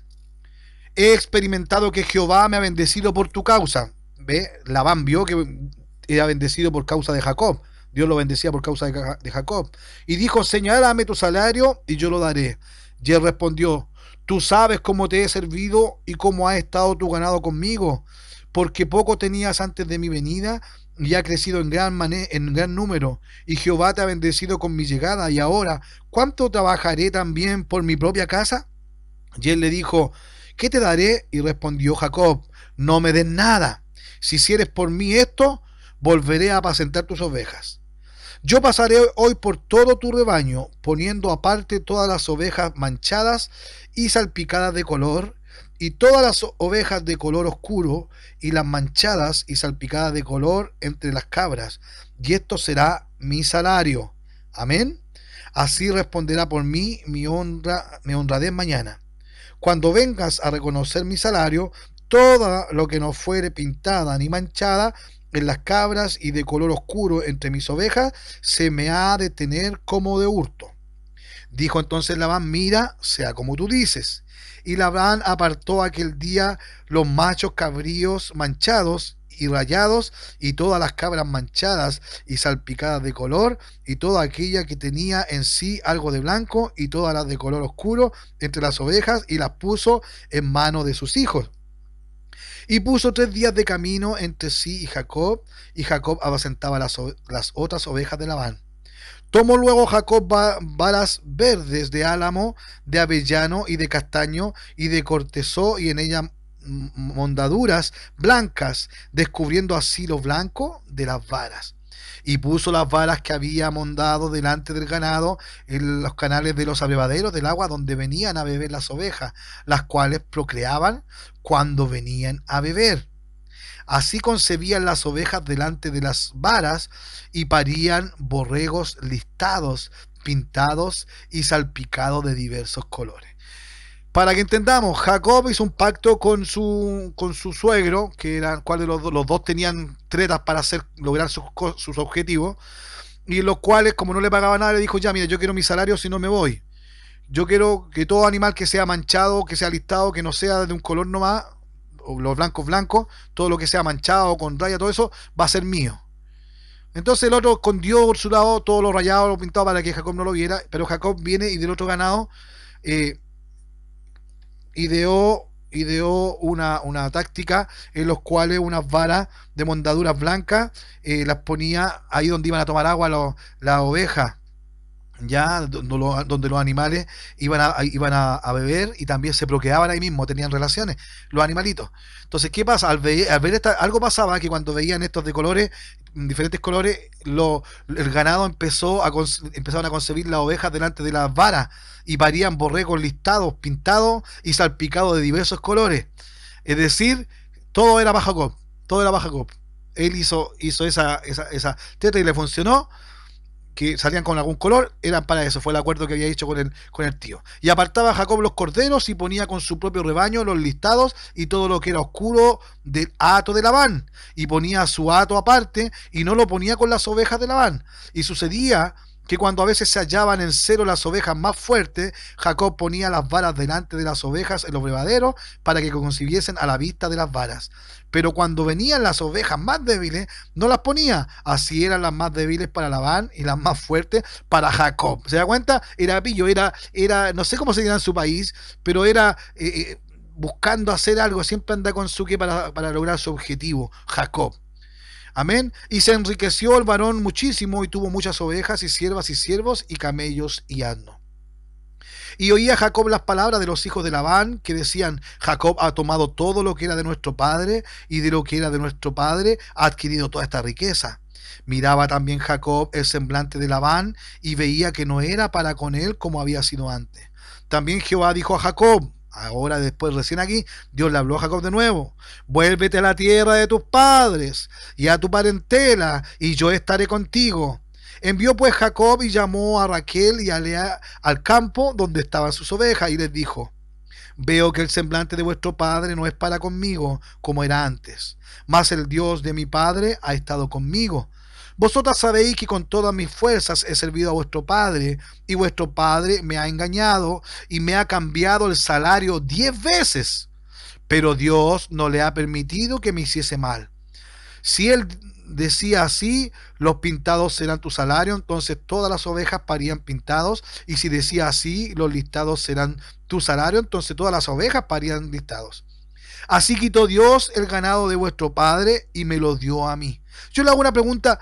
He experimentado que Jehová me ha bendecido por tu causa. ¿Ve? Labán vio que era bendecido por causa de Jacob. Dios lo bendecía por causa de Jacob. Y dijo: señálame tu salario y yo lo daré. Y él respondió: tú sabes cómo te he servido y cómo ha estado tu ganado conmigo, porque poco tenías antes de mi venida, y ha crecido en gran número, y Jehová te ha bendecido con mi llegada, y ahora, ¿cuánto trabajaré también por mi propia casa? Y él le dijo, ¿qué te daré? Y respondió Jacob, no me des nada. Si hicieres por mí esto, volveré a apacentar tus ovejas. Yo pasaré hoy por todo tu rebaño, poniendo aparte todas las ovejas manchadas y salpicadas de color, y todas las ovejas de color oscuro, y las manchadas y salpicadas de color entre las cabras, y esto será mi salario. Amén. Así responderá por mí mi honradez mañana. Cuando vengas a reconocer mi salario, todo lo que no fuere pintada ni manchada en las cabras y de color oscuro entre mis ovejas, se me ha de tener como de hurto. Dijo entonces Labán, mira, sea como tú dices. Y Labán apartó aquel día los machos cabríos manchados y rayados, y todas las cabras manchadas y salpicadas de color, y toda aquella que tenía en sí algo de blanco, y todas las de color oscuro entre las ovejas, y las puso en mano de sus hijos. Y puso 3 días de camino entre sí y Jacob apacentaba las otras ovejas de Labán. Tomó luego Jacob varas verdes de álamo, de avellano y de castaño y de cortezó, y en ellas mondaduras blancas, descubriendo así lo blanco de las varas. Y puso las varas que había mondado delante del ganado en los canales de los abrevaderos del agua donde venían a beber las ovejas, las cuales procreaban cuando venían a beber. Así concebían las ovejas delante de las varas, y parían borregos listados, pintados y salpicados de diversos colores. Para que entendamos, Jacob hizo un pacto con su suegro, que era cual de los dos tenían tretas para lograr sus objetivos, y los cuales, como no le pagaba nada, le dijo, ya mira, yo quiero mi salario si no me voy. Yo quiero que todo animal que sea manchado, que sea listado, que no sea de un color nomás, los blancos blancos, todo lo que sea manchado, con raya, todo eso, va a ser mío. Entonces el otro escondió por su lado todo lo rayado, lo pintado para que Jacob no lo viera, pero Jacob viene y del otro ganado eh, ideó una táctica en los cuales unas varas de mondaduras blancas las ponía ahí donde iban a tomar agua las ovejas, ya donde los animales iban a beber, y también se procreaban ahí mismo, tenían relaciones, los animalitos. Entonces, ¿qué pasa? Al ver algo pasaba que cuando veían estos de colores, diferentes colores, el ganado empezaron a concebir las ovejas delante de las varas, y parían borregos listados, pintados y salpicados de diversos colores. Es decir, todo era para Jacob, todo era para Jacob. Él hizo esa teta y le funcionó, que salían con algún color, eran para eso, fue el acuerdo que había hecho con el tío. Y apartaba a Jacob los corderos y ponía con su propio rebaño los listados y todo lo que era oscuro del hato de Labán, y ponía su hato aparte y no lo ponía con las ovejas de Labán. Y sucedía que cuando a veces se hallaban en celo las ovejas más fuertes, Jacob ponía las varas delante de las ovejas en los brevaderos para que concibiesen a la vista de las varas. Pero cuando venían las ovejas más débiles, no las ponía. Así eran las más débiles para Labán y las más fuertes para Jacob. ¿Se da cuenta? Era pillo, no sé cómo se dirá en su país, pero era buscando hacer algo, siempre anda con su que para lograr su objetivo, Jacob. Amén. Y se enriqueció el varón muchísimo, y tuvo muchas ovejas y siervas y siervos y camellos y asnos. Y oía Jacob las palabras de los hijos de Labán, que decían, Jacob ha tomado todo lo que era de nuestro padre, y de lo que era de nuestro padre ha adquirido toda esta riqueza. Miraba también Jacob el semblante de Labán, y veía que no era para con él como había sido antes. También Jehová dijo a Jacob, ahora después recién aquí, Dios le habló a Jacob de nuevo, vuélvete a la tierra de tus padres y a tu parentela, y yo estaré contigo. Envió pues Jacob y llamó a Raquel y a Lea al campo donde estaban sus ovejas, y les dijo, veo que el semblante de vuestro padre no es para conmigo como era antes, mas el Dios de mi padre ha estado conmigo. Vosotras sabéis que con todas mis fuerzas he servido a vuestro padre, y vuestro padre me ha engañado y me ha cambiado el salario 10 veces, pero Dios no le ha permitido que me hiciese mal. Si él decía así, los pintados serán tu salario, entonces todas las ovejas parían pintados, y si decía así, los listados serán tu salario, entonces todas las ovejas parían listados. Así quitó Dios el ganado de vuestro padre y me lo dio a mí. Yo le hago una pregunta.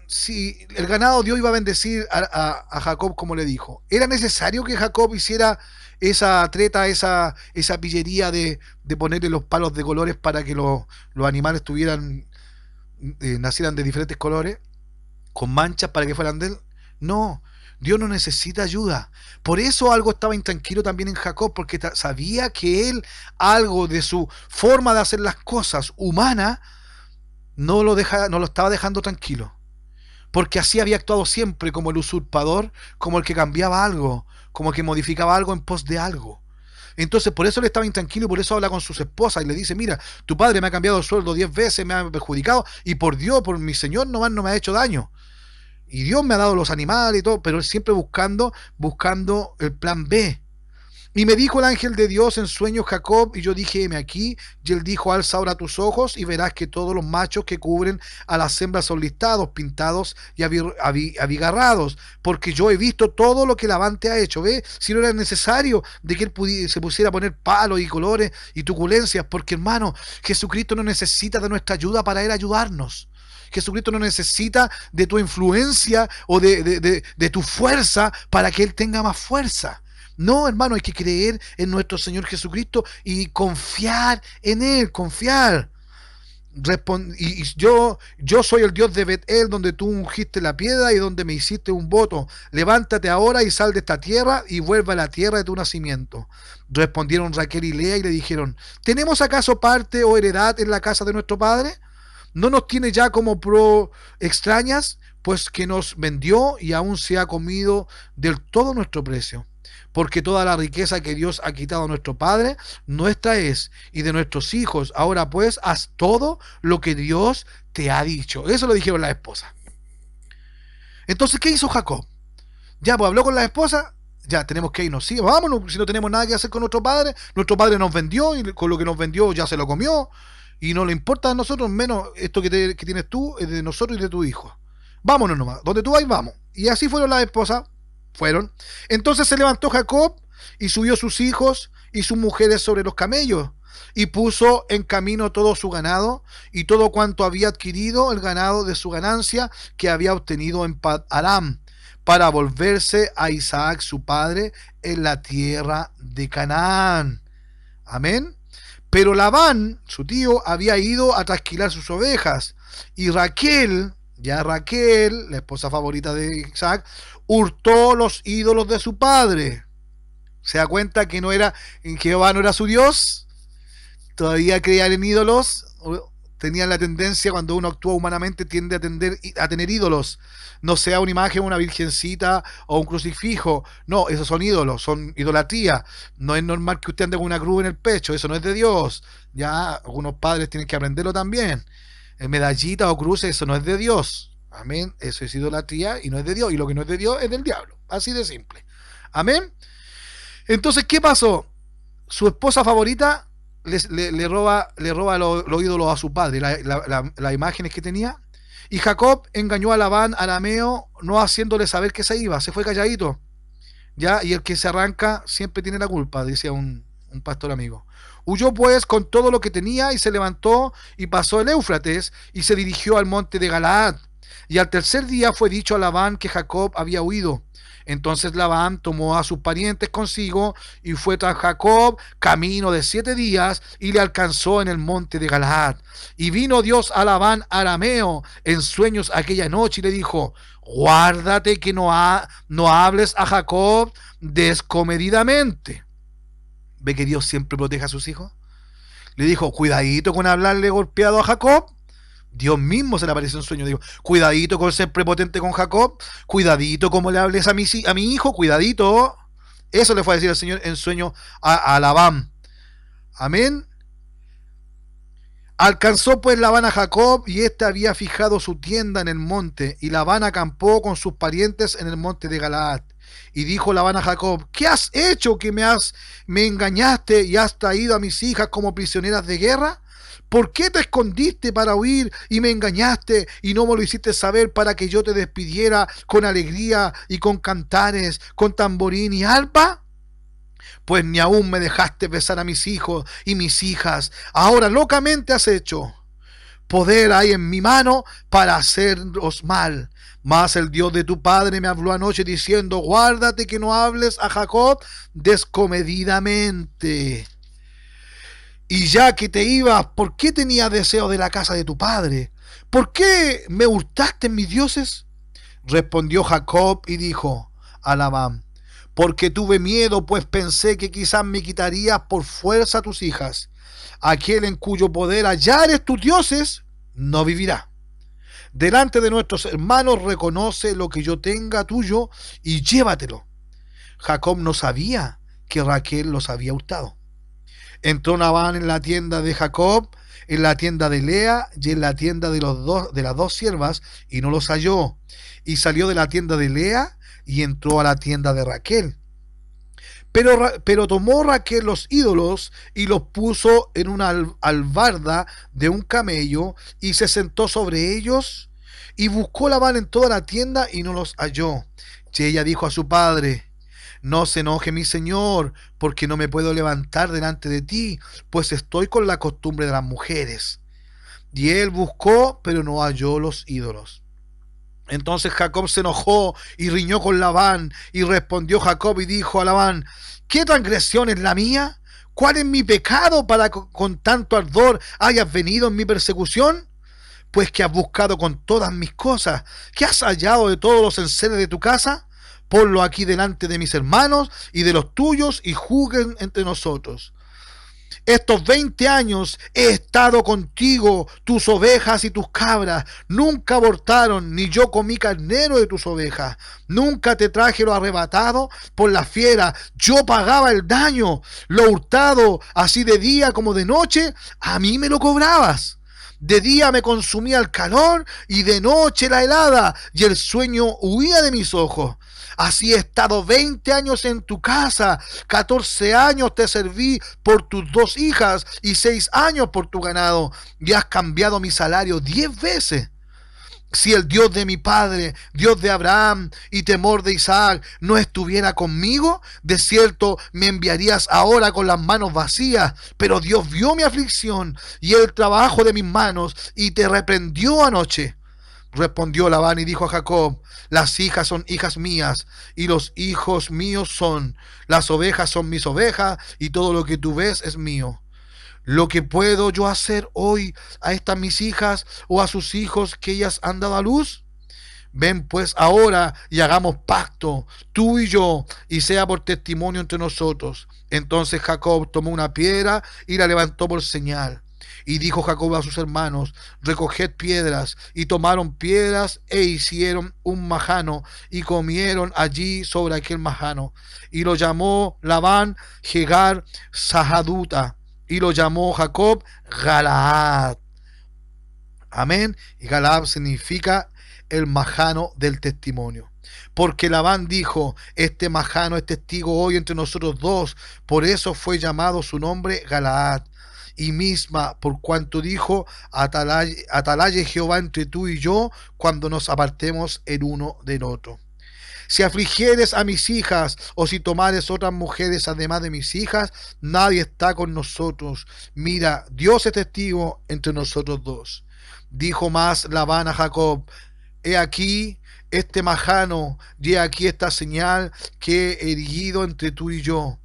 Si el ganado Dios iba a bendecir a Jacob como le dijo, ¿era necesario que Jacob hiciera esa treta, esa pillería de ponerle los palos de colores para que los animales nacieran de diferentes colores, con manchas para que fueran de él? No, Dios no necesita ayuda. Por eso algo estaba intranquilo también en Jacob, porque sabía que él, algo de su forma de hacer las cosas humana, no lo estaba dejando tranquilo. Porque así había actuado siempre, como el usurpador, como el que cambiaba algo, como el que modificaba algo en pos de algo. Entonces por eso él estaba intranquilo y por eso habla con sus esposas y le dice, mira, tu padre me ha cambiado el sueldo 10 veces, me ha perjudicado y por Dios, por mi Señor nomás no me ha hecho daño. Y Dios me ha dado los animales y todo, pero él siempre buscando el plan B. Y me dijo el ángel de Dios en sueños, Jacob, y yo dije, heme aquí. Y él dijo, alza ahora tus ojos y verás que todos los machos que cubren a las hembras son listados, pintados y abigarrados, porque yo he visto todo lo que Labán te ha hecho. ¿Ve? Si no era necesario de que él se pusiera a poner palos y colores y truculencias, porque hermano, Jesucristo no necesita de nuestra ayuda para él ayudarnos. Jesucristo no necesita de tu influencia o de tu fuerza para que él tenga más fuerza. No, hermano, hay que creer en nuestro Señor Jesucristo y confiar en Él, confiar. Yo soy el Dios de Betel, donde tú ungiste la piedra y donde me hiciste un voto. Levántate ahora y sal de esta tierra y vuelve a la tierra de tu nacimiento. Respondieron Raquel y Lea y le dijeron, ¿tenemos acaso parte o heredad en la casa de nuestro padre? ¿No nos tiene ya como pro extrañas? Pues que nos vendió y aún se ha comido del todo nuestro precio. Porque toda la riqueza que Dios ha quitado a nuestro Padre, nuestra es, y de nuestros hijos. Ahora pues, haz todo lo que Dios te ha dicho. Eso lo dijeron las esposas. Entonces, ¿qué hizo Jacob? Ya, pues habló con la esposa, ya tenemos que irnos. Sí, vámonos, si no tenemos nada que hacer con nuestro padre nos vendió, y con lo que nos vendió ya se lo comió, y no le importa a nosotros, menos esto que tienes tú, es de nosotros y de tu hijo. Vámonos nomás, donde tú vas, vamos. Y así fueron las esposas. Fueron. Entonces se levantó Jacob y subió sus hijos y sus mujeres sobre los camellos y puso en camino todo su ganado y todo cuanto había adquirido el ganado de su ganancia que había obtenido en Pad-Aram para volverse a Isaac su padre en la tierra de Canaán. Amén. Pero Labán, su tío, había ido a trasquilar sus ovejas y Raquel, la esposa favorita de Isaac, hurtó los ídolos de su padre. ¿Se da cuenta que Jehová no era su Dios? Todavía creían en ídolos. Tenían la tendencia, cuando uno actúa humanamente, tiende a tener ídolos. No sea una imagen, una virgencita o un crucifijo. No, esos son ídolos, son idolatría. No es normal que usted ande con una cruz en el pecho, eso no es de Dios. Ya algunos padres tienen que aprenderlo también. Medallitas o cruces, eso no es de Dios. Amén. Eso es idolatría y no es de Dios. Y lo que no es de Dios es del diablo. Así de simple. Amén. Entonces, ¿qué pasó? Su esposa favorita le roba los ídolos a su padre, las imágenes que tenía. Y Jacob engañó a Labán arameo, no haciéndole saber que se iba. Se fue calladito. ¿Ya? Y el que se arranca siempre tiene la culpa, decía un pastor amigo. Huyó pues con todo lo que tenía y se levantó y pasó el Éufrates y se dirigió al monte de Galaad. Y al tercer día fue dicho a Labán que Jacob había huido. Entonces Labán tomó a sus parientes consigo y fue tras Jacob camino de 7 días y le alcanzó en el monte de Galaad. Y vino Dios a Labán arameo en sueños aquella noche y le dijo, guárdate que no hables a Jacob descomedidamente. ¿Ve que Dios siempre protege a sus hijos? Le dijo, cuidadito con hablarle golpeado a Jacob. Dios mismo se le apareció en sueño. Dijo, cuidadito con ser prepotente con Jacob. Cuidadito como le hables a mi hijo. Cuidadito. Eso le fue a decir el Señor en sueño a Labán. Amén. Alcanzó pues Labán a Jacob y éste había fijado su tienda en el monte. Y Labán acampó con sus parientes en el monte de Galaad. Y dijo Labán a Jacob, ¿qué has hecho que me engañaste y has traído a mis hijas como prisioneras de guerra? ¿Por qué te escondiste para huir y me engañaste y no me lo hiciste saber para que yo te despidiera con alegría y con cantares, con tamborín y arpa? pues ni aún me dejaste besar a mis hijos y mis hijas. Ahora locamente has hecho. Poder hay en mi mano para haceros mal. Mas el Dios de tu padre me habló anoche diciendo: guárdate que no hables a Jacob descomedidamente. Y ya que te ibas, ¿por qué tenías deseo de la casa de tu padre? ¿Por qué me hurtaste en mis dioses? Respondió Jacob y dijo a Labán: porque tuve miedo, pues pensé que quizás me quitarías por fuerza a tus hijas. Aquel en cuyo poder hallares tus dioses no vivirá. Delante de nuestros hermanos reconoce lo que yo tenga tuyo y llévatelo. Jacob no sabía que Raquel los había hurtado. Entró Labán en la tienda de Jacob, en la tienda de Lea y en la tienda de las dos siervas, y no los halló. Y salió de la tienda de Lea y entró a la tienda de Raquel. Pero tomó Raquel los ídolos y los puso en una albarda de un camello y se sentó sobre ellos, y buscó Labán en toda la tienda y no los halló. Y ella dijo a su padre: no se enoje mi señor, porque no me puedo levantar delante de ti, pues estoy con la costumbre de las mujeres. Y él buscó, pero no halló los ídolos. Entonces Jacob se enojó y riñó con Labán, y respondió Jacob y dijo a Labán: ¿qué transgresión es la mía? ¿Cuál es mi pecado para que con tanto ardor hayas venido en mi persecución? Pues que has buscado con todas mis cosas, ¿qué has hallado de todos los enseres de tu casa? Ponlo aquí delante de mis hermanos y de los tuyos, y juzguen entre nosotros. Estos 20 años he estado contigo, tus ovejas y tus cabras nunca abortaron, ni yo comí carnero de tus ovejas. Nunca te traje lo arrebatado por la fiera, yo pagaba el daño. Lo hurtado, así de día como de noche, a mí me lo cobrabas. De día me consumía el calor y de noche la helada, y el sueño huía de mis ojos. Así he estado 20 años en tu casa, 14 años te serví por tus 2 hijas y 6 años por tu ganado, y has cambiado mi salario 10 veces. Si el Dios de mi padre, Dios de Abraham y temor de Isaac, no estuviera conmigo, de cierto me enviarías ahora con las manos vacías. Pero Dios vio mi aflicción y el trabajo de mis manos y te reprendió anoche. Respondió Labán y dijo a Jacob: las hijas son hijas mías y los hijos míos son. Las ovejas son mis ovejas y todo lo que tú ves es mío. Lo que puedo yo hacer hoy a estas mis hijas o a sus hijos que ellas han dado a luz. Ven pues ahora y hagamos pacto, tú y yo, y sea por testimonio entre nosotros. Entonces Jacob tomó una piedra y la levantó por señal. Y dijo Jacob a sus hermanos: recoged piedras. Y tomaron piedras e hicieron un majano, y comieron allí sobre aquel majano. Y lo llamó Labán Jegar Sahaduta, y lo llamó Jacob Galaad. Amén. Y Galaad significa el majano del testimonio. Porque Labán dijo: este majano es testigo hoy entre nosotros dos. Por eso fue llamado su nombre Galaad. Y misma, por cuanto dijo: atalaye Jehová entre tú y yo, cuando nos apartemos el uno del otro. Si afligieres a mis hijas, o si tomares otras mujeres además de mis hijas, nadie está con nosotros. Mira, Dios es testigo entre nosotros dos. Dijo más Labán a Jacob: he aquí este majano, y he aquí esta señal que he erigido entre tú y yo.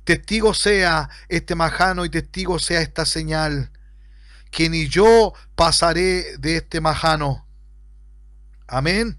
Testigo sea este majano y testigo sea esta señal, que ni yo pasaré de este majano. Amén.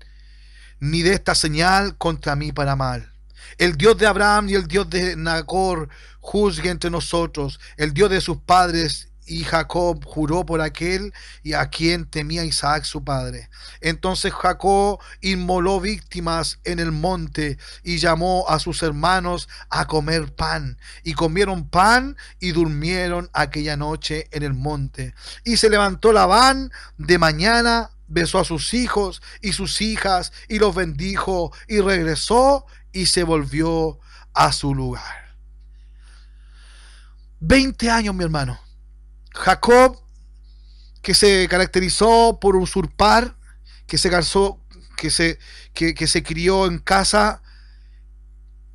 Ni de esta señal contra mí para mal. El Dios de Abraham y el Dios de Nacor juzgue entre nosotros. El Dios de sus padres y Jacob juró por aquel y a quien temía Isaac su padre. Entonces Jacob inmoló víctimas en el monte y llamó a sus hermanos a comer pan. Y comieron pan y durmieron aquella noche en el monte. Y se levantó Labán de mañana, besó a sus hijos y sus hijas y los bendijo, y regresó y se volvió a su lugar. 20 años, mi hermano. Jacob, que se caracterizó por usurpar, que se casó, que se crió en casa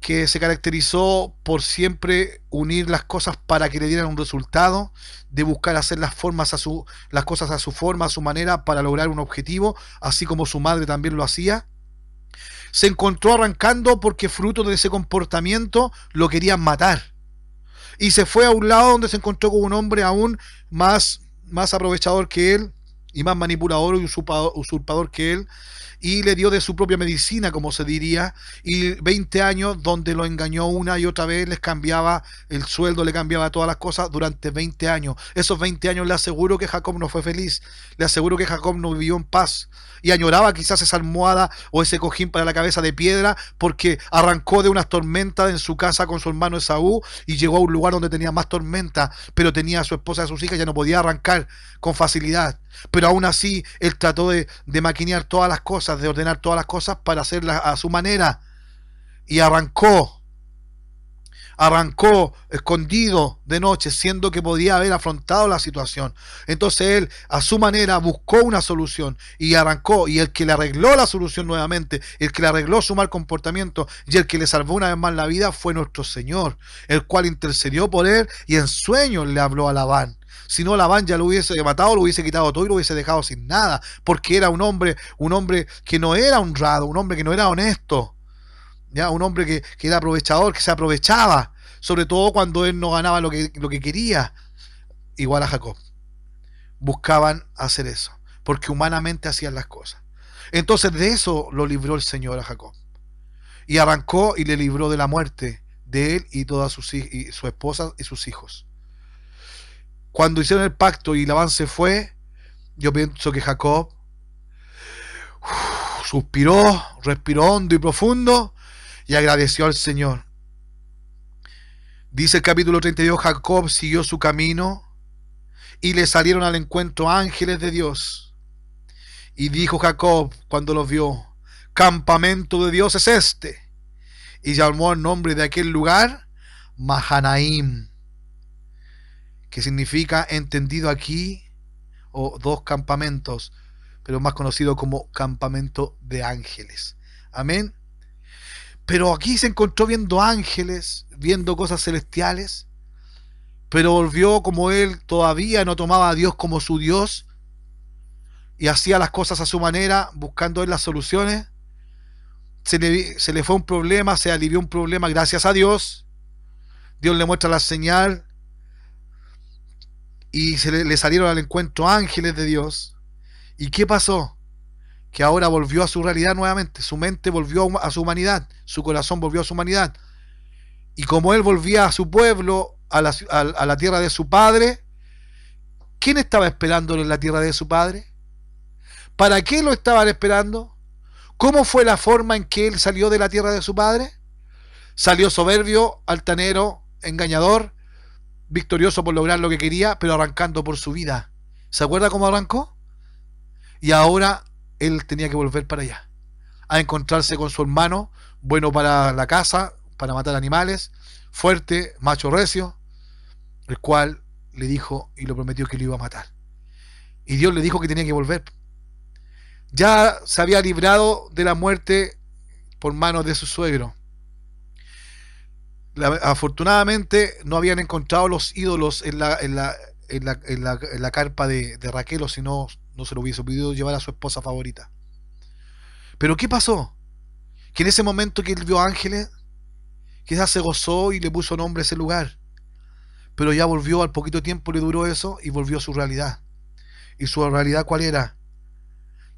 que se caracterizó por siempre unir las cosas para que le dieran un resultado, de buscar hacer las cosas a su forma, a su manera, para lograr un objetivo, así como su madre también lo hacía. Se encontró arrancando porque fruto de ese comportamiento lo querían matar. Y se fue a un lado donde se encontró con un hombre aún más aprovechador que él y más manipulador y usurpador que él, y le dio de su propia medicina, como se diría, y 20 años donde lo engañó una y otra vez, les cambiaba el sueldo, le cambiaba todas las cosas durante 20 años. Esos 20 años le aseguro que Jacob no fue feliz, le aseguro que Jacob no vivió en paz, y añoraba quizás esa almohada o ese cojín para la cabeza de piedra, porque arrancó de unas tormentas en su casa con su hermano Esaú y llegó a un lugar donde tenía más tormenta, pero tenía a su esposa y a sus hijas, ya no podía arrancar con facilidad. Pero aún así, él trató de maquinear todas las cosas, de ordenar todas las cosas para hacerlas a su manera. Y arrancó escondido de noche, siendo que podía haber afrontado la situación. Entonces él, a su manera, buscó una solución y arrancó. Y el que le arregló la solución nuevamente, el que le arregló su mal comportamiento y el que le salvó una vez más la vida fue nuestro Señor, el cual intercedió por él y en sueños le habló a Labán. Si no, Labán ya lo hubiese matado, lo hubiese quitado todo y lo hubiese dejado sin nada, porque era un hombre que no era honrado, un hombre que no era honesto, ¿ya? Un hombre que era aprovechador, que se aprovechaba, sobre todo cuando él no ganaba lo que quería, igual a Jacob. Buscaban hacer eso, porque humanamente hacían las cosas. Entonces de eso lo libró el Señor a Jacob. Y arrancó y le libró de la muerte de él y todas su esposa y sus hijos. Cuando hicieron el pacto y Labán se fue, yo pienso que Jacob suspiró, respiró hondo y profundo y agradeció al Señor. Dice el capítulo 32, Jacob siguió su camino y le salieron al encuentro ángeles de Dios. Y dijo Jacob cuando los vio, campamento de Dios es este. Y llamó el nombre de aquel lugar Mahanaim, que significa entendido aquí, o dos campamentos, pero más conocido como campamento de ángeles. Amén. Pero aquí se encontró viendo ángeles, viendo cosas celestiales, pero volvió, como él todavía no tomaba a Dios como su Dios y hacía las cosas a su manera, buscando él las soluciones. Se le fue un problema, se alivió un problema gracias a Dios. Dios le muestra la señal y le salieron al encuentro ángeles de Dios. ¿Y qué pasó? Que ahora volvió a su realidad nuevamente, su mente volvió a su humanidad, su corazón volvió a su humanidad. Y como él volvía a su pueblo, a la tierra de su padre, ¿quién estaba esperándolo en la tierra de su padre? ¿Para qué lo estaban esperando? ¿Cómo fue la forma en que él salió de la tierra de su padre? Salió soberbio, altanero, engañador, victorioso por lograr lo que quería, pero arrancando por su vida. ¿Se acuerda cómo arrancó? Y ahora él tenía que volver para allá, a encontrarse con su hermano, bueno para la caza, para matar animales, fuerte, macho recio, el cual le dijo y lo prometió que lo iba a matar. Y Dios le dijo que tenía que volver. Ya se había librado de la muerte por manos de su suegro. Afortunadamente no habían encontrado los ídolos en la carpa de Raquel, o si no, no se lo hubiese podido llevar a su esposa favorita. Pero ¿qué pasó? Que en ese momento que él vio ángeles, quizás se gozó y le puso nombre a ese lugar. Pero ya volvió, al poquito tiempo le duró eso y volvió a su realidad. ¿Y su realidad cuál era?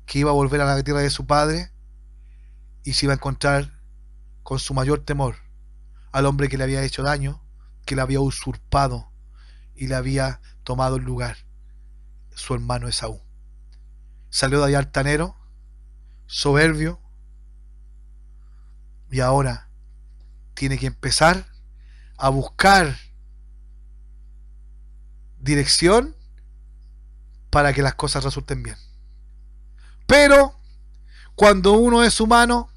Que iba a volver a la tierra de su padre y se iba a encontrar con su mayor temor al hombre que le había hecho daño, que le había usurpado y le había tomado el lugar, su hermano Esaú. Salió de allá altanero, soberbio, y ahora tiene que empezar a buscar dirección para que las cosas resulten bien. Pero cuando uno es humano,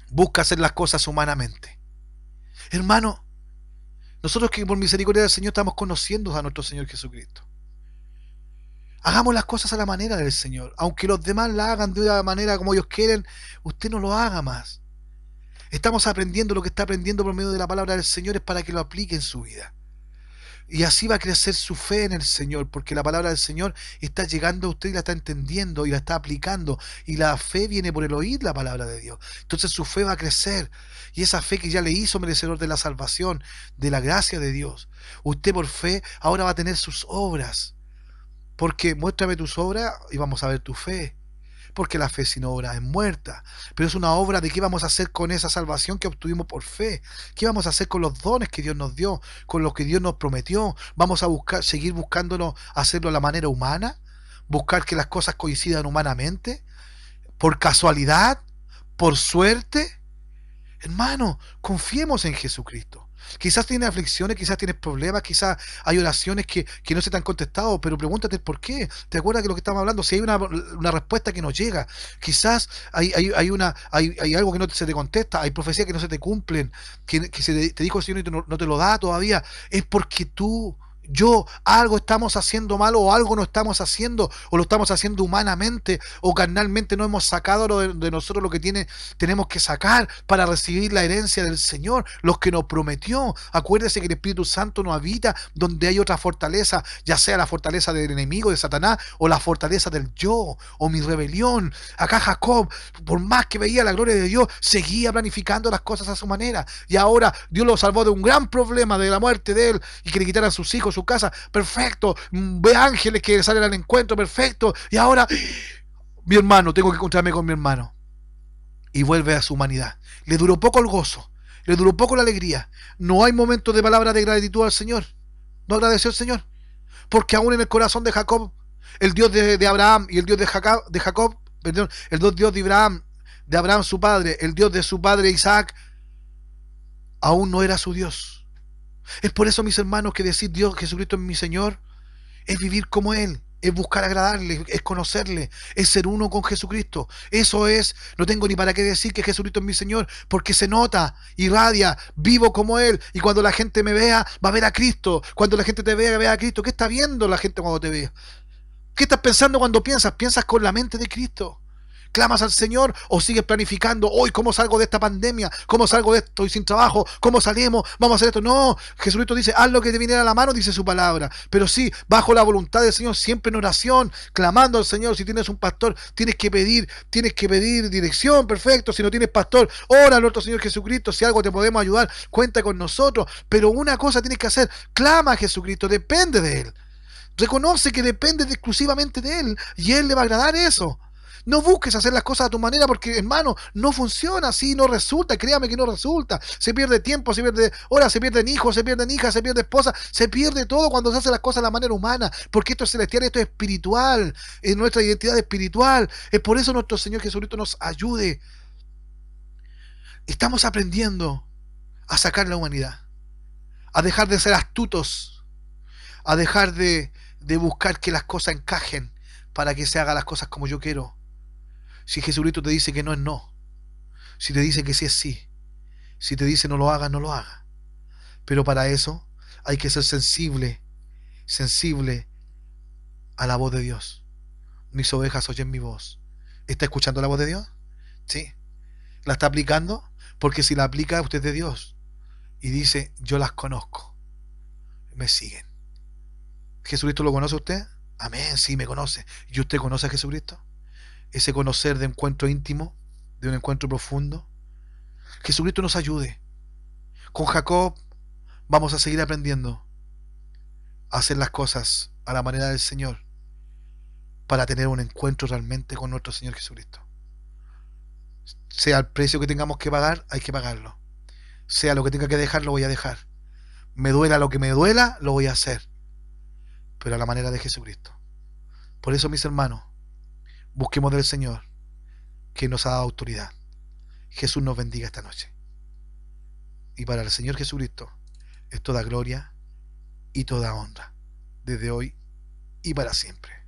busca hacer las cosas humanamente. Hermano, nosotros que por misericordia del Señor estamos conociendo a nuestro Señor Jesucristo. Hagamos las cosas a la manera del Señor. Aunque los demás la hagan de una manera como ellos quieren, usted no lo haga más. Estamos aprendiendo lo que está aprendiendo por medio de la palabra del Señor es para que lo aplique en su vida. Y así va a crecer su fe en el Señor, porque la palabra del Señor está llegando a usted y la está entendiendo y la está aplicando. Y la fe viene por el oír la palabra de Dios. Entonces su fe va a crecer. Y esa fe que ya le hizo merecedor de la salvación, de la gracia de Dios, usted por fe ahora va a tener sus obras. Porque muéstrame tus obras y vamos a ver tu fe. Porque la fe sin obra es muerta. Pero es una obra de qué vamos a hacer con esa salvación que obtuvimos por fe. ¿Qué vamos a hacer con los dones que Dios nos dio? Con lo que Dios nos prometió. ¿Vamos a buscar, seguir buscándolo, hacerlo a la manera humana? ¿Buscar que las cosas coincidan humanamente? ¿Por casualidad? ¿Por suerte? Hermano, confiemos en Jesucristo. Quizás tienes aflicciones, quizás tienes problemas, quizás hay oraciones que no se te han contestado, pero pregúntate por qué. ¿Te acuerdas que lo que estamos hablando? Si hay una respuesta que no llega, quizás hay algo que no se te contesta, hay profecías que no se te cumplen, que te dijo el Señor y no te lo da todavía, es porque algo estamos haciendo mal o algo no estamos haciendo o lo estamos haciendo humanamente o carnalmente no hemos sacado de nosotros lo que tenemos que sacar para recibir la herencia del Señor, los que nos prometió. Acuérdese que el Espíritu Santo no habita donde hay otra fortaleza, ya sea la fortaleza del enemigo, de Satanás, o la fortaleza del yo o mi rebelión. Acá Jacob, por más que veía la gloria de Dios, seguía planificando las cosas a su manera, y ahora Dios lo salvó de un gran problema, de la muerte de él, y que le quitaran sus hijos, su casa. Perfecto, ve ángeles que salen al encuentro, perfecto, y ahora mi hermano, tengo que encontrarme con mi hermano, y vuelve a su humanidad. Le duró poco el gozo, le duró poco la alegría. No hay momentos de palabra de gratitud al Señor. No agradeció al Señor, porque aún en el corazón de Jacob, el Dios de Abraham y el Dios de Jacob, perdón, el Dios de Abraham su padre, el Dios de su padre Isaac, aún no era su Dios. Es por eso, mis hermanos, que decir Dios Jesucristo es mi Señor es vivir como Él, es buscar agradarle, es conocerle, es ser uno con Jesucristo. Eso es, no tengo ni para qué decir que Jesucristo es mi Señor, porque se nota, irradia, vivo como Él, y cuando la gente me vea, va a ver a Cristo. Cuando la gente te vea, vea a Cristo. ¿Qué está viendo la gente cuando te ve? ¿Qué estás pensando cuando piensas? Piensas con la mente de Cristo. ¿Clamas al Señor o sigues planificando hoy cómo salgo de esta pandemia? ¿Cómo salgo de esto? Estoy sin trabajo. ¿Cómo salimos? Vamos a hacer esto. No, Jesucristo dice, haz lo que te viniera a la mano, dice su palabra. Pero sí, bajo la voluntad del Señor, siempre en oración, clamando al Señor. Si tienes un pastor, tienes que pedir dirección, perfecto. Si no tienes pastor, ora al nuestro Señor Jesucristo. Si algo te podemos ayudar, cuenta con nosotros. Pero una cosa tienes que hacer, clama a Jesucristo, depende de Él. Reconoce que depende exclusivamente de Él y Él le va a agradar eso. No busques hacer las cosas a tu manera porque, hermano, no funciona así, no resulta, créame que no resulta. Se pierde tiempo, se pierde horas, se pierden hijos, se pierden hijas, se pierde esposa, se pierde todo cuando se hace las cosas de la manera humana, porque esto es celestial, esto es espiritual, es nuestra identidad espiritual. Es por eso nuestro Señor Jesucristo nos ayude. Estamos aprendiendo a sacar la humanidad, a dejar de ser astutos, a dejar de buscar que las cosas encajen para que se hagan las cosas como yo quiero. Si Jesucristo te dice que no es no, si te dice que sí es sí, si te dice no lo hagas, no lo hagas. Pero para eso hay que ser sensible a la voz de Dios. Mis ovejas oyen mi voz. ¿Está escuchando la voz de Dios? Sí. ¿La está aplicando? Porque si la aplica, usted es de Dios. Y dice, yo las conozco. Me siguen. ¿Jesucristo lo conoce usted? Amén, sí, me conoce. ¿Y usted conoce a Jesucristo? Ese conocer de encuentro íntimo, de un encuentro profundo. Jesucristo nos ayude. Con Jacob vamos a seguir aprendiendo a hacer las cosas a la manera del Señor para tener un encuentro realmente con nuestro Señor Jesucristo. Sea el precio que tengamos que pagar, hay que pagarlo. Sea lo que tenga que dejar, lo voy a dejar. Me duela lo que me duela, lo voy a hacer. Pero a la manera de Jesucristo. Por eso, mis hermanos, busquemos del Señor, que nos ha dado autoridad. Jesús nos bendiga esta noche. Y para el Señor Jesucristo es toda gloria y toda honra, desde hoy y para siempre.